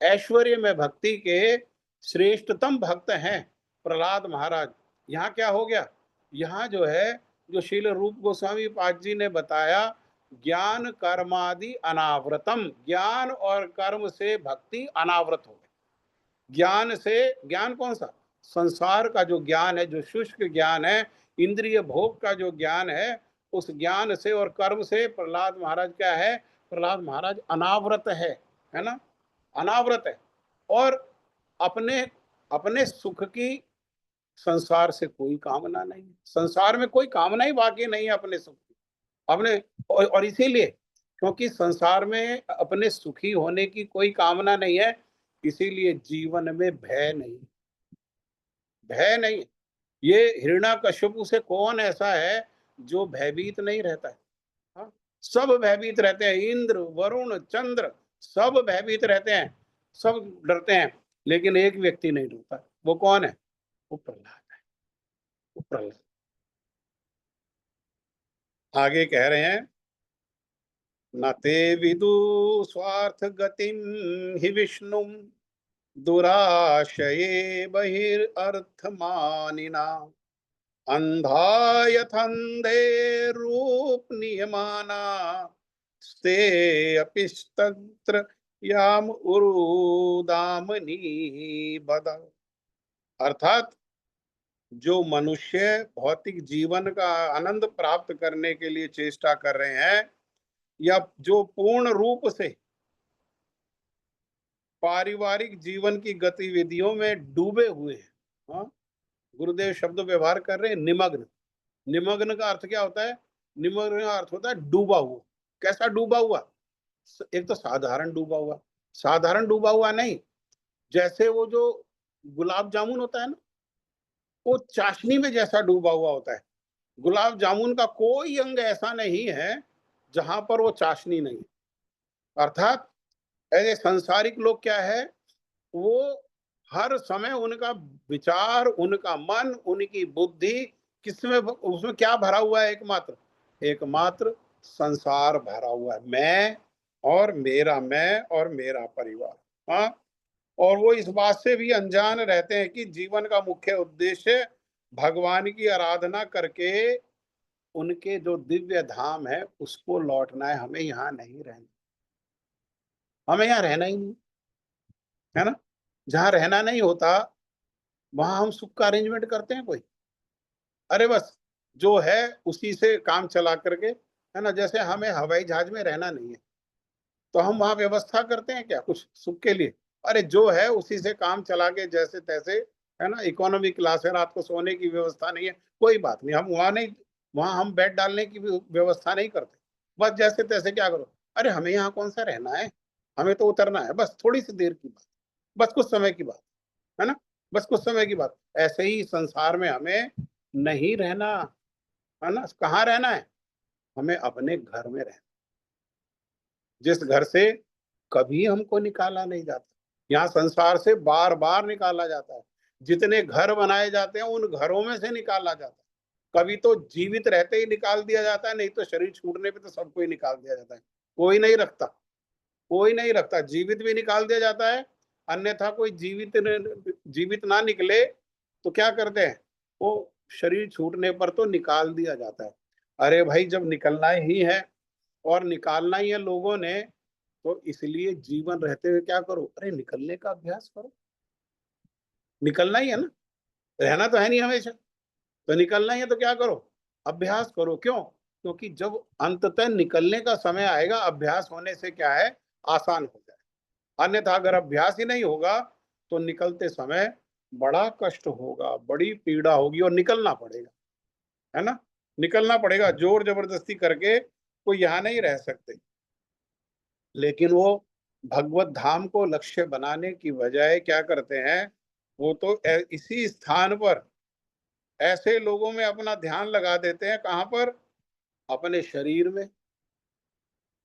ऐश्वर्य में भक्ति के श्रेष्ठतम भक्त हैं प्रहलाद महाराज। यहाँ क्या हो गया, यहाँ जो है, जो श्रील रूप गोस्वामी पाद जी ने बताया, ज्ञान कर्मादि अनावृतम, ज्ञान और कर्म से भक्ति अनावृत हो गई। ज्ञान से, ज्ञान कौन सा? संसार का जो ज्ञान है, जो शुष्क ज्ञान है, इंद्रिय भोग का जो ज्ञान है, उस ज्ञान से और कर्म से प्रहलाद महाराज क्या है, प्रहलाद महाराज अनावृत है ना, अनावृत है। और अपने अपने सुख की संसार से कोई कामना नहीं, संसार में कोई कामना ही बाकी नहीं है अपने सुख की, अपने। और इसीलिए, क्योंकि संसार में अपने सुखी होने की कोई कामना नहीं है, इसीलिए जीवन में भय नहीं, भय नहीं। ये हिरण्यकश्यपु से कौन ऐसा है जो भयभीत नहीं रहता है? हाँ? सब भयभीत रहते हैं, इंद्र वरुण चंद्र सब भयभीत रहते हैं, सब डरते हैं, लेकिन एक व्यक्ति नहीं डरता। वो कौन है? वो प्रहलाद है, वो प्रहलाद। आगे कह रहे हैं, न ते विदु स्वार्थ गतिम हि विष्णु दुराशये बहिर्अर्थमानिना अंधा यथंधे रूप नियमाना स्ते अपिस्तत्र याम उरुदामनी बद। अर्थात जो मनुष्य भौतिक जीवन का आनंद प्राप्त करने के लिए चेष्टा कर रहे हैं, या जो पूर्ण रूप से पारिवारिक जीवन की गतिविधियों में डूबे हुए हैं, हाँ, गुरुदेव शब्द व्यवहार कर रहे हैं निमग्न। निमग्न का अर्थ क्या होता है? निमग्न का अर्थ होता है डूबा हुआ। कैसा डूबा हुआ? एक तो साधारण डूबा हुआ, साधारण डूबा हुआ नहीं, जैसे वो जो गुलाब जामुन होता है ना, वो चाशनी में जैसा डूबा हुआ होता है। गुलाब जामुन का कोई अंग ऐसा नहीं है जहां पर वो चाशनी नहीं है। अर्थात ऐसे सांसारिक लोग क्या है, वो हर समय उनका विचार, उनका मन, उनकी बुद्धि किसमें, उसमें क्या भरा हुआ है? एकमात्र, एकमात्र संसार भरा हुआ है, मैं और मेरा परिवार। हाँ, और वो इस बात से भी अनजान रहते हैं कि जीवन का मुख्य उद्देश्य भगवान की आराधना करके उनके जो दिव्य धाम है उसको लौटना है। हमें यहाँ नहीं रहना, हमें यहाँ रहना ही नहीं, है ना। जहाँ रहना नहीं होता वहां हम सुख का अरेंजमेंट करते हैं कोई? अरे बस जो है उसी से काम चला करके, है ना। जैसे हमें हवाई जहाज में रहना नहीं है, तो हम वहां व्यवस्था करते हैं क्या कुछ सुख के लिए? अरे जो है उसी से काम चला के जैसे तैसे, है ना। इकोनॉमी क्लास है, रात को सोने की व्यवस्था नहीं है, कोई बात नहीं, हम वहां नहीं, वहां हम बेड डालने की भी व्यवस्था नहीं करते, बस जैसे तैसे क्या करो। अरे हमें यहाँ कौन सा रहना है, हमें तो उतरना है, बस थोड़ी सी देर की बात, बस कुछ समय की बात, है ना, बस कुछ समय की बात। ऐसे ही संसार में हमें नहीं रहना, है ना। कहाँ रहना है? हमें अपने घर में रहना, जिस घर से कभी हमको निकाला नहीं जाता। यहाँ संसार से बार बार निकाला जाता है, जितने घर बनाए जाते हैं उन घरों में से निकाला जाता है। कभी तो जीवित रहते ही निकाल दिया जाता है, नहीं तो शरीर छूटने पे तो सबको ही निकाल दिया जाता है, कोई नहीं रखता, कोई नहीं रखता। जीवित भी निकाल दिया जाता है, अन्यथा कोई जीवित ना निकले तो क्या करते हैं, वो शरीर छूटने पर तो निकाल दिया जाता है। अरे भाई, जब निकलना ही है और निकालना ही है लोगों ने, तो इसलिए जीवन रहते हुए क्या करो? अरे निकलने का अभ्यास करो। निकलना ही है ना, रहना तो है नहीं हमेशा, तो निकलना ही है तो क्या करो? अभ्यास करो। क्यों? क्योंकि जब अंततः निकलने का समय आएगा, अभ्यास होने से क्या है, आसान हो जाए। अन्यथा अगर अभ्यास ही नहीं होगा तो निकलते समय बड़ा कष्ट होगा, बड़ी पीड़ा होगी और निकलना पड़ेगा, है ना। निकलना पड़ेगा, जोर जबरदस्ती करके कोई यहाँ नहीं रह सकते। लेकिन वो भगवत धाम को लक्ष्य बनाने की बजाय क्या करते हैं, वो तो इसी स्थान पर ऐसे लोगों में अपना ध्यान लगा देते हैं। कहाँ पर? अपने शरीर में,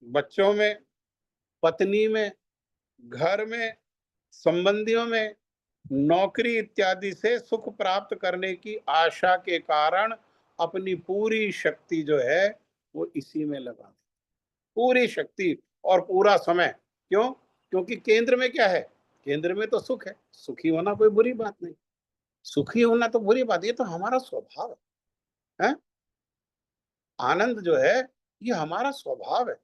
बच्चों में, पत्नी में, घर में, संबंधियों में, नौकरी इत्यादि से सुख प्राप्त करने की आशा के कारण अपनी पूरी शक्ति जो है वो इसी में लगा देते, पूरी शक्ति और पूरा समय। क्यों? क्योंकि केंद्र में क्या है? केंद्र में तो सुख है, सुखी होना कोई बुरी बात नहीं, सुखी होना तो बुरी बात, ये तो हमारा स्वभाव है। आनंद जो है ये हमारा स्वभाव है,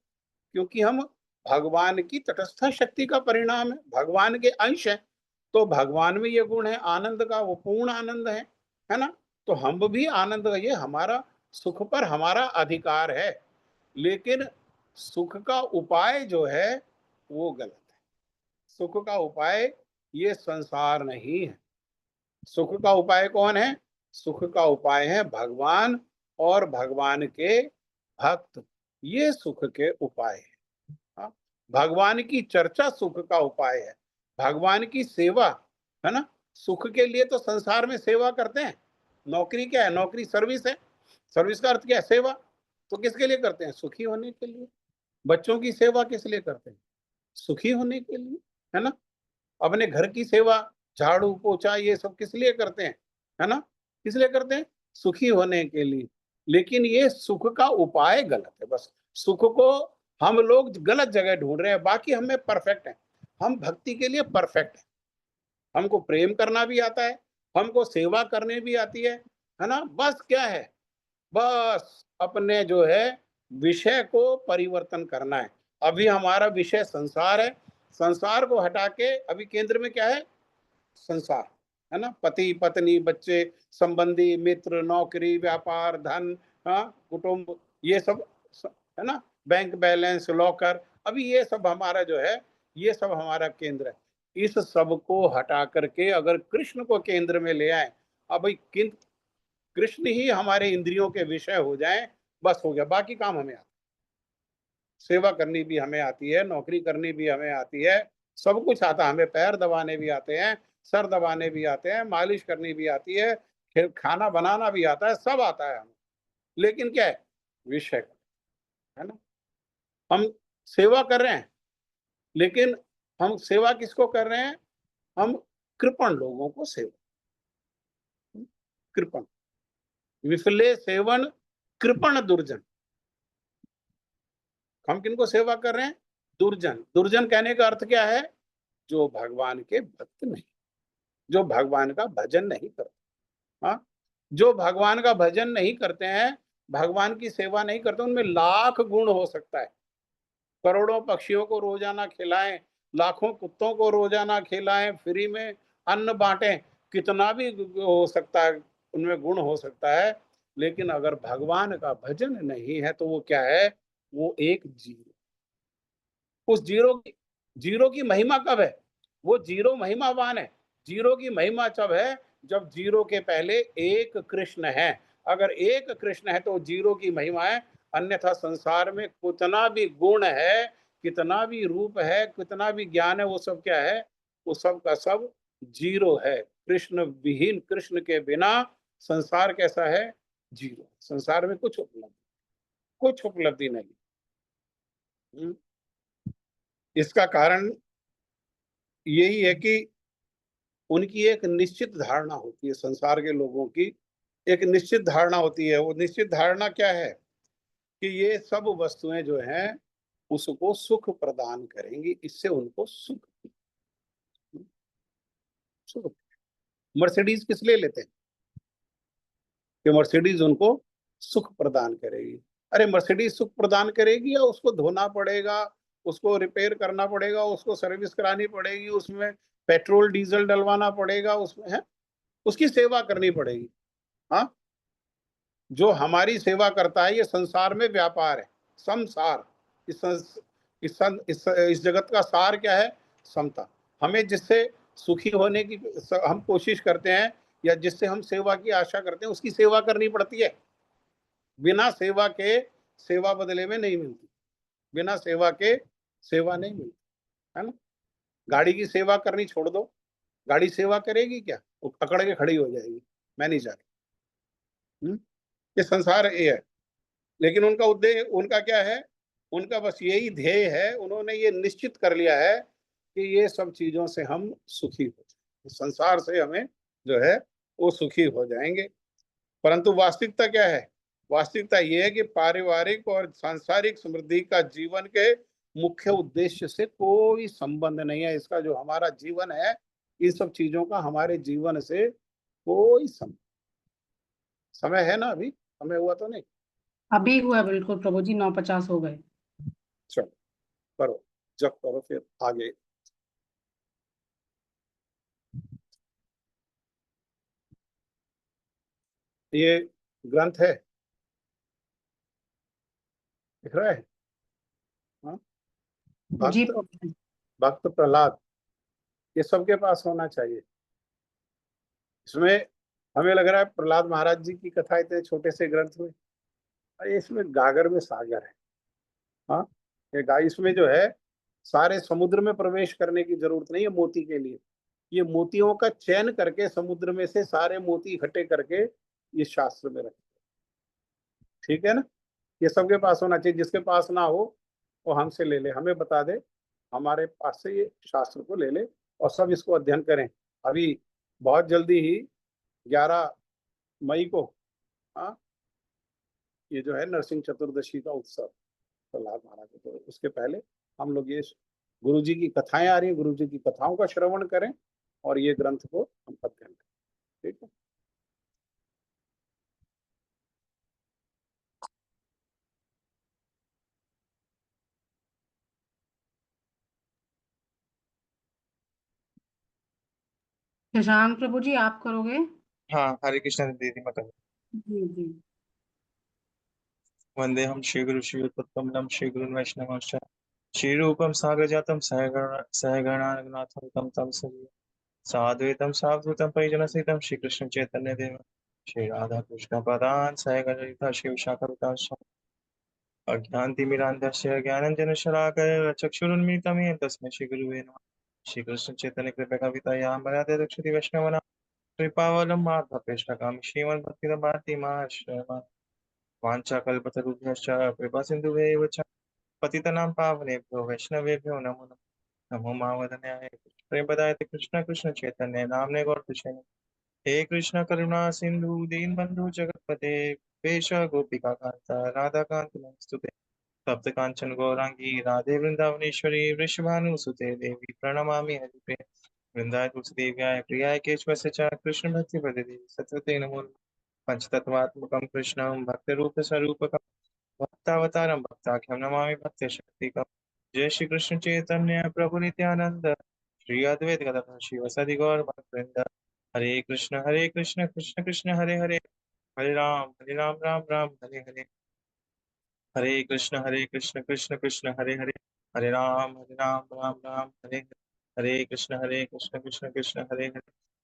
क्योंकि हम भगवान की तटस्थ शक्ति का परिणाम है, भगवान के अंश है। तो भगवान में ये गुण है आनंद का, वो पूर्ण आनंद है ना। तो हम भी आनंद, ये हमारा सुख पर हमारा अधिकार है। लेकिन सुख का उपाय जो है वो गलत है। सुख का उपाय ये संसार नहीं है। सुख का उपाय कौन है? सुख का उपाय है भगवान और भगवान के भक्त। ये सुख के उपाय है। हाँ? भगवान की चर्चा सुख का उपाय है, भगवान की सेवा, है ना। सुख के लिए तो संसार में सेवा करते हैं। नौकरी क्या है? नौकरी सर्विस है। सर्विस का अर्थ क्या है? सेवा। तो किसके लिए करते हैं? सुखी होने के लिए। बच्चों की सेवा किस लिए करते हैं? सुखी होने के लिए, है ना। अपने घर की सेवा, झाड़ू पोछा, ये सब किस लिए करते हैं? है ना। किस लिए करते हैं? सुखी होने के लिए। लेकिन ये सुख का उपाय गलत है। बस सुख को हम लोग गलत जगह ढूंढ रहे हैं। बाकी हमें परफेक्ट है, हम भक्ति के लिए परफेक्ट है। हमको प्रेम करना भी आता है, हमको सेवा करने भी आती है ना। बस क्या है? बस अपने जो है विषय को परिवर्तन करना है। अभी हमारा विषय संसार है। संसार को हटा के अभी केंद्र में क्या है? संसार, है ना। पति पत्नी बच्चे संबंधी मित्र नौकरी व्यापार धन, हाँ, कुटुंब, ये सब, है ना। बैंक बैलेंस लॉकर, अभी ये सब हमारा जो है, ये सब हमारा केंद्र है। इस सब को हटा करके अगर कृष्ण को केंद्र में ले आए, अब भाई कृष्ण ही हमारे इंद्रियों के विषय हो जाए, बस हो गया। बाकी काम हमें आता है। सेवा करनी भी हमें आती है, नौकरी करनी भी हमें आती है, सब कुछ आता है हमें। पैर दबाने भी आते हैं, सर दबाने भी आते हैं, मालिश करनी भी आती है, फिर खाना बनाना भी आता है, सब आता है हमें। लेकिन क्या है? विषय, है ना। हम सेवा कर रहे हैं, लेकिन हम सेवा किसको कर रहे हैं? हम कृपण लोगों को सेवा, कृपण, विफले सेवन कृपण दुर्जन। हम किनको सेवा कर रहे हैं? दुर्जन। दुर्जन कहने का अर्थ क्या है? जो भगवान के भक्त नहीं, जो भगवान का भजन नहीं करते। हाँ, जो भगवान का भजन नहीं करते हैं, भगवान की सेवा नहीं करते, उनमें लाख गुण हो सकता है। करोड़ों पक्षियों को रोजाना खिलाएं, लाखों कुत्तों को रोजाना खिलाएं, फ्री में अन्न बांटें, कितना भी हो सकता है, उनमें गुण हो सकता है। लेकिन अगर भगवान का भजन नहीं है तो वो क्या है? वो एक जीरो। उस जीरो की महिमा कब है? वो जीरो महिमावान है। जीरो की महिमा जब है जब जीरो के पहले एक कृष्ण है। अगर एक कृष्ण है तो जीरो की महिमा है। अन्यथा संसार में कितना भी गुण है, कितना भी रूप है, कितना भी ज्ञान है, वो सब क्या है? वो सब का सब जीरो है। कृष्ण विहीन, कृष्ण के बिना संसार कैसा है? जीरो। संसार में कुछ उपलब्धि नहीं। इसका कारण यही है कि उनकी एक निश्चित धारणा होती है। संसार के लोगों की एक निश्चित धारणा होती है। वो निश्चित धारणा क्या है? कि ये सब वस्तुएं जो हैं उसको सुख प्रदान करेंगी, इससे उनको सुख। मर्सिडीज किस लिए लेते हैं? कि मर्सिडीज उनको सुख प्रदान करेगी। अरे मर्सिडीज सुख प्रदान करेगी या उसको धोना पड़ेगा, उसको रिपेयर करना पड़ेगा, उसको सर्विस करानी पड़ेगी, उसमें पेट्रोल डीजल डलवाना पड़ेगा, उसमें है, उसकी सेवा करनी पड़ेगी। हाँ, जो हमारी सेवा करता है, ये संसार में व्यापार है। संसार, इस जगत का सार क्या है? समता। हमें जिससे सुखी होने की हम कोशिश करते हैं, या जिससे हम सेवा की आशा करते हैं, उसकी सेवा करनी पड़ती है। बिना सेवा के सेवा बदले में नहीं मिलती। बिना सेवा के सेवा नहीं मिलती, है ना। गाड़ी की सेवा करनी छोड़ दो, गाड़ी सेवा करेगी क्या? वो पकड़ के खड़ी हो जाएगी, मैं नहीं जा रही। ये संसार ये है। लेकिन उनका उद्देश्य, उनका क्या है? उनका बस यही ध्येय है। उन्होंने ये निश्चित कर लिया है कि ये सब चीजों से हम सुखी हो जाए, संसार से हमें जो है वो सुखी हो जाएंगे। परंतु वास्तविकता क्या है? वास्तविकता ये है कि पारिवारिक और सांसारिक समृद्धि का जीवन के मुख्य उद्देश्य से कोई संबंध नहीं है। इसका जो हमारा जीवन है, इन सब चीजों का हमारे जीवन से कोई संबंध। समय है ना? अभी समय हुआ तो नहीं? अभी हुआ बिल्कुल प्रभु जी, 9:50 हो गए। चलो करो, जब करो फिर आगे। ये ग्रंथ है, दिख रहा है? हाँ? जी भक्त प्रभु जी। भक्त प्रहलाद, ये सबके पास होना चाहिए। इसमें हमें लग रहा है प्रहलाद महाराज जी की कथा इतने छोटे से ग्रंथ में, अरे इसमें गागर में सागर है। हाँ, ये इसमें जो है सारे समुद्र में प्रवेश करने की जरूरत नहीं है मोती के लिए। ये मोतियों का चयन करके समुद्र में से सारे मोती इकट्ठे करके ये शास्त्र में रखे। ठीक है ना? ये सबके पास होना चाहिए, जिसके पास ना हो वो हमसे ले ले, हमें बता दे, हमारे पास से ये शास्त्र को ले ले और सब इसको अध्ययन करें। अभी बहुत जल्दी ही 11 मई को, हाँ, ये जो है नरसिंह चतुर्दशी का उत्सव प्रहलाद महाराज को, तो उसके पहले हम लोग ये गुरु जी की कथाएं आ रही हैं, गुरु जी की कथाओं का श्रवण करें और ये ग्रंथ को हम अध्ययन करें। ठीक है? शशांक प्रभु जी, आप करोगे? हाँ, हरे कृष्ण दीदी मैं कर। जी जी। वंदे हम श्री गुरु श्रीयुतपद्कमलम श्री गुरुन् वैष्णवंश्च श्री रूपम सागर जातम सहगणानगनाथम तम तम सजीव साद्वैतम सावधूतम परिजन सहितम श्री कृष्ण चैतन्य देव श्री राधा कृष्ण पदान सहगणिता श्री विशाखा अज्ञानतिमिरान्धस्य ज्ञानञ्जनशलाकया चक्षुरुन्मीलितं येन तस्मै श्रीगुरुवे नमः। श्रीकृष्ण चैतन्य कृपया मर्यादा दक्षति वैष्णवनां कृपावलम्बार्थपेष्टकामि श्रीमद्भक्तिरभारती महाश्रयः वाञ्छाकल्पतरुभ्यश्च कृपासिन्धुभ्यैव च पतितनां पावनेभ्यो वैष्णवेभ्यो नमो नमः। नमो मावदन्याय प्रेमपदाय कृष्ण कृष्ण चैतन्य नाम्ने गौरतुष्य हे कृष्ण करुणा सिंधु दीनबंधु जगतपते वेश गोपिका कांता राधा कांत नमस्तुते तप्त कांचन गौरांगी राधे वृंदावनेश्वरी वृषभानुसुते देवी प्रणमामि हरिप्रिय वृंदाय तुलसीदेव्याय प्रियाय केशवस्य च कृष्ण भक्ति प्रदे सत्वते नमो नमः। पंचतत्वात्मकं कृष्णं भक्तरूप स्वरूपकं भक्तावतारं भक्ताख्यं नमामि भक्त शक्तिकं जय श्री कृष्ण चैतन्य प्रभु नित्यानंद श्री अद्वैत गदाधर शिवसदि गौर भक्तवृंद हरे कृष्ण कृष्ण कृष्ण हरे हरे हरे राम राम राम हरे हरे हरे कृष्ण कृष्ण कृष्ण हरे हरे हरे राम राम राम हरे हरे हरे कृष्ण कृष्ण कृष्ण हरे हरे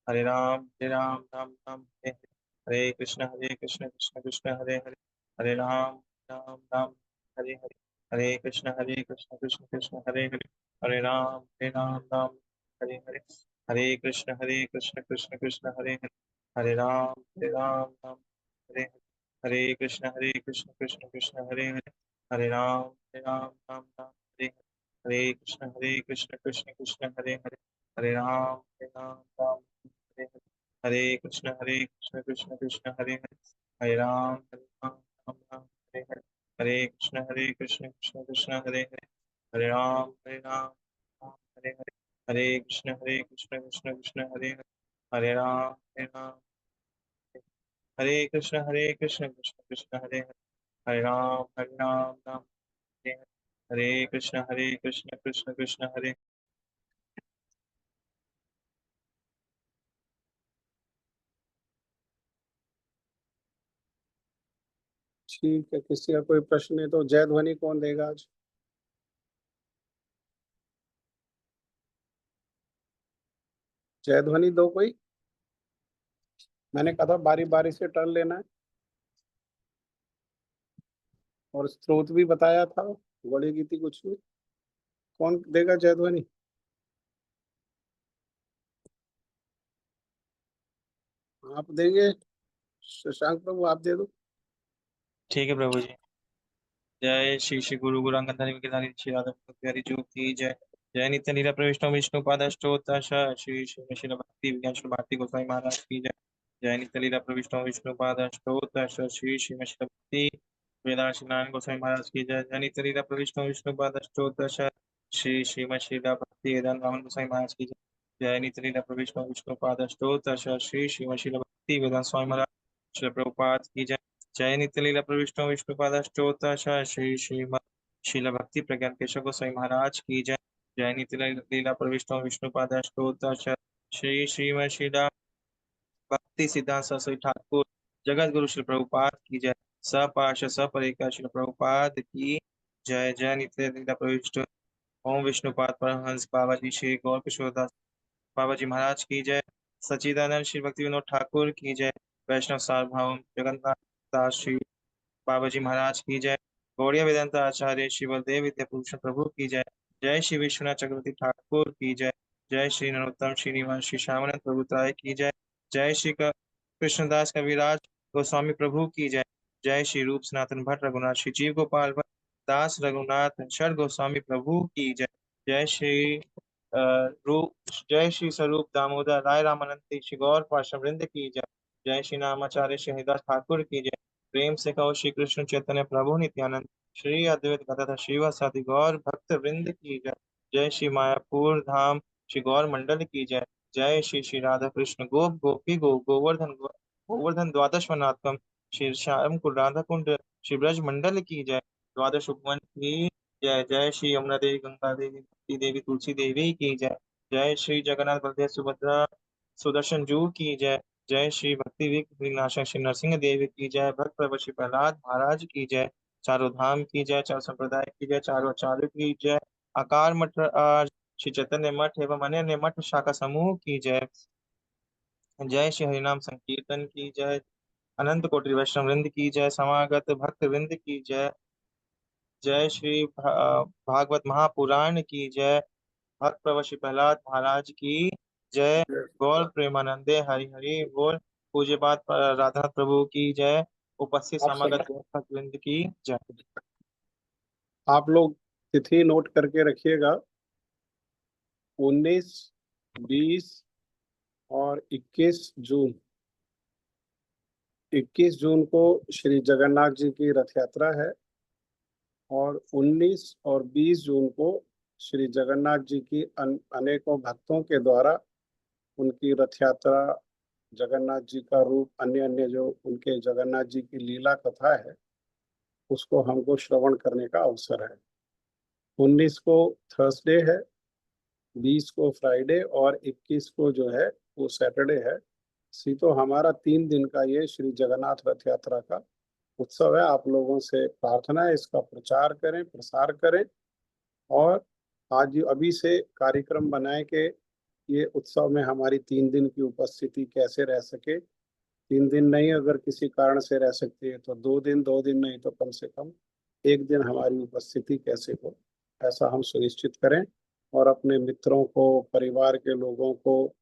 हरे राम राम हरे हरे हरे कृष्ण कृष्ण कृष्ण हरे हरे हरे राम हरे हरे हरे कृष्ण कृष्ण हरे हरे हरे राम राम हरे हरे हरे कृष्ण कृष्ण कृष्ण हरे हरे राम हरे हरे कृष्ण कृष्ण हरे हरे हरे राम राम हरे हरे कृष्ण कृष्ण हरे हरे राम राम हरे कृष्ण कृष्ण हरे हरे राम हरे हरे कृष्ण कृष्ण हरे हरे राम हरे हरे कृष्ण कृष्ण हरे हरे हरे राम हरे कृष्ण कृष्ण हरे हरे हरे राम राम हरे हरे कृष्ण कृष्ण हरे। ठीक है, किसी का कोई प्रश्न है तो जय ध्वनि कौन देगा आज? जय ध्वनि दो कोई। मैंने कहा था बारी बारी से टर्न लेना है और स्रोत भी बताया था, गौड़ी गीति कुछ भी। कौन देगा जय ध्वनि? आप देंगे? शशांक प्रभु आप दे दो। ठीक है प्रभु जी। जय श्री श्री गुरु गुरु अंगद हरि गिरधारी श्री राधा हरि जो की जय। जय नित्य लीला प्रविष्णु विष्णु पाद अष्टोत्तर श्री श्री शिल भक्ति विज्ञान श्री भारती गोस्वामी महाराज की जय। जय नित्य लीला प्रविष्णु विष्णु पाद अष्टोत्तर श्री श्री शिल भक्ति वेदांत श्री नारायण गोस्वामी महाराज की जय। जय नित्य लीला प्रविष्णु विष्णु पाद अष्टोत्तर श्री श्री शिला भक्ति वेदांत रामन गोस्वामी महाराज की जय। जय नित्य लीला प्रविष्णु विष्णु पाद अष्टोत्तर श्री श्री शिल भक्ति वेदांत स्वामी महाराज श्री प्रभुपाद की जय। जय नित्य लीला प्रविष्णु विष्णुपाद अष्टोत्तर श्री श्रीमद शिला भक्ति प्रज्ञान केशव गोस्वामी महाराज की जय। जय नित्य लीला प्रविष्णु विष्णुपाद अष्टोत्तर श्री श्रीमद शिला भक्ति सिद्धांत सरस्वती ठाकुर जगत गुरु श्री प्रभुपाद की जय। सपाश सपरिका श्री प्रभुपाद की जय। जय नित्य लीला प्रविष्णु ओम विष्णुपाद परमहंस बाबा जी श्री गौर किशोरदास बाबा जी महाराज की जय। सच्चिदानंद श्री भक्ति विनोद ठाकुर की जय। वैष्णव सार्वभौम जगन्नाथ दास श्री बाबा जी महाराज की जय। गौड़िया वेदांत आचार्य श्री बलदेव विद्याभूषण प्रभु की जय। जय श्री विश्वनाथ चक्रवर्ती ठाकुर की जय। जय श्री नरोत्तम श्रीनिवास श्री श्यामानंद प्रभु त्राय की जय। जय श्री कृष्णदास कविराज गोस्वामी प्रभु की जय। जय श्री रूप सनातन भट्ट रघुनाथ श्री जीव गोपाल भट्ट दास रघुनाथ शर गोस्वामी प्रभु की जय। जय श्री रूप जय श्री स्वरूप दामोदर राय रामानंद श्री गौर पार्षद वृंद की जय। जय श्री नामाचार्य श्री हरिदास ठाकुर की जय। प्रेम से कहो श्री कृष्ण चैतन्य प्रभु नित्यानंद श्री अद्वैत गदाधर श्रीवासादि गौर भक्त वृंद की जय। जय श्री मायापुर धाम श्री गौर मंडल की जय। जय श्री श्री राधा कृष्ण गोप गोपी गोवर्धन द्वादश वनात्म श्री श्याम कुंड राधा कुंड श्री ब्रज मंडल की जय। द्वादश उपवन की जय। जय श्री यमुना देवी गंगा देवी भक्ति देवी तुलसी देवी की जय। जय श्री जगन्नाथ बलदेव सुभद्रा सुदर्शन जू की जय। जय श्री भक्ति विनाशक श्री नरसिंह देव की जय। भक्त प्रभु श्री प्रहलाद महाराज की जय। चारों धाम की जय। चारों संप्रदाय की जय। चारों आचार्य की जय। आकार मठ श्री चैतन्य मठ एवं अन्य मठ शाखा समूह की जय। जय श्री हरिनाम संकीर्तन की जय। अनंत कोटि वैष्णव वृंद की जय। समागत भक्त वृंद की जय। जय श्री भागवत महापुराण की जय। भक्त प्रभु श्री प्रहलाद महाराज की जय। गौर प्रेमानंदे हरि हरि बोल। पूज्य बात राधा प्रभु की जय। उपस्थित आप सब समागत भक्तवृंद की जय। आप लोग तिथि नोट करके रखिएगा। 19, 20 और 21 जून। 21 जून को श्री जगन्नाथ जी की रथ यात्रा है और 19 और 20 जून को श्री जगन्नाथ जी की अनेकों भक्तों के द्वारा उनकी रथ यात्रा, जगन्नाथ जी का रूप, अन्य अन्य जो उनके जगन्नाथ जी की लीला कथा है उसको हमको श्रवण करने का अवसर है। 19 को थर्सडे है, 20 को फ्राइडे और 21 को जो है वो सैटरडे है। सी तो हमारा 3 दिन का ये श्री जगन्नाथ रथ यात्रा का उत्सव है। आप लोगों से प्रार्थना है इसका प्रचार करें, प्रसार करें और आज अभी से कार्यक्रम बनाए कि ये उत्सव में हमारी 3 दिन की उपस्थिति कैसे रह सके। 3 दिन नहीं, अगर किसी कारण से रह सकती है तो 2 दिन, 2 दिन नहीं तो कम से कम 1 दिन हमारी उपस्थिति कैसे हो, ऐसा हम सुनिश्चित करें और अपने मित्रों को, परिवार के लोगों को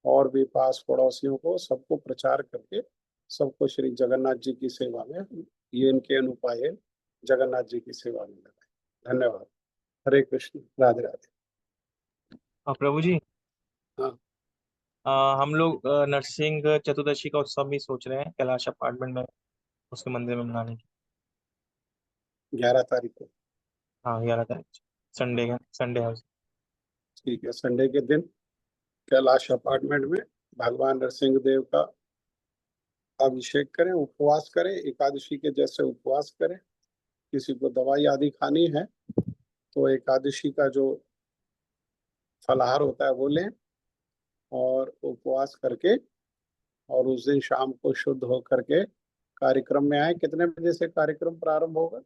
और भी पास पड़ोसियों को सबको प्रचार करके सबको श्री जगन्नाथ जी की सेवा में, ये इनके अनुपाय जगन्नाथ जी की सेवा में लगाए। धन्यवाद। हरे कृष्ण, राधे राधे। प्रभु जी हाँ, हम लोग नरसिंह चतुर्दशी का उत्सव भी सोच रहे हैं कैलाश अपार्टमेंट में उसके मंदिर में मनाने की। 11 तारीख को। हाँ 11 तारीख संडे है। ठीक है, संडे के दिन कैलाश अपार्टमेंट में भगवान नरसिंह देव का अभिषेक करें, उपवास करें, एकादशी के जैसे उपवास करें। किसी को दवाई आदि खानी है तो एकादशी का जो फलाहार होता है वो लें और उपवास करके और उस दिन शाम को शुद्ध होकर के कार्यक्रम में आए। कितने बजे से कार्यक्रम प्रारंभ होगा?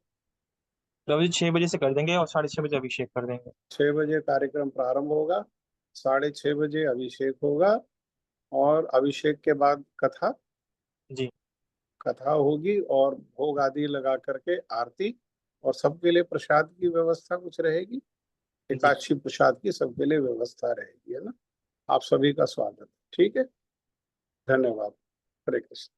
प्रभु जी 6 बजे से कर देंगे और 6:30 बजे अभिषेक कर देंगे। 6 बजे कार्यक्रम प्रारंभ होगा, 6:30 बजे अभिषेक होगा और अभिषेक के बाद जी कथा होगी और भोग आदि लगा करके आरती और सबके लिए प्रसाद की व्यवस्था कुछ रहेगी। जी एकादशी प्रसाद की सबके लिए व्यवस्था रहेगी, है ना। आप सभी का स्वागत है। ठीक है, धन्यवाद। हरे कृष्ण।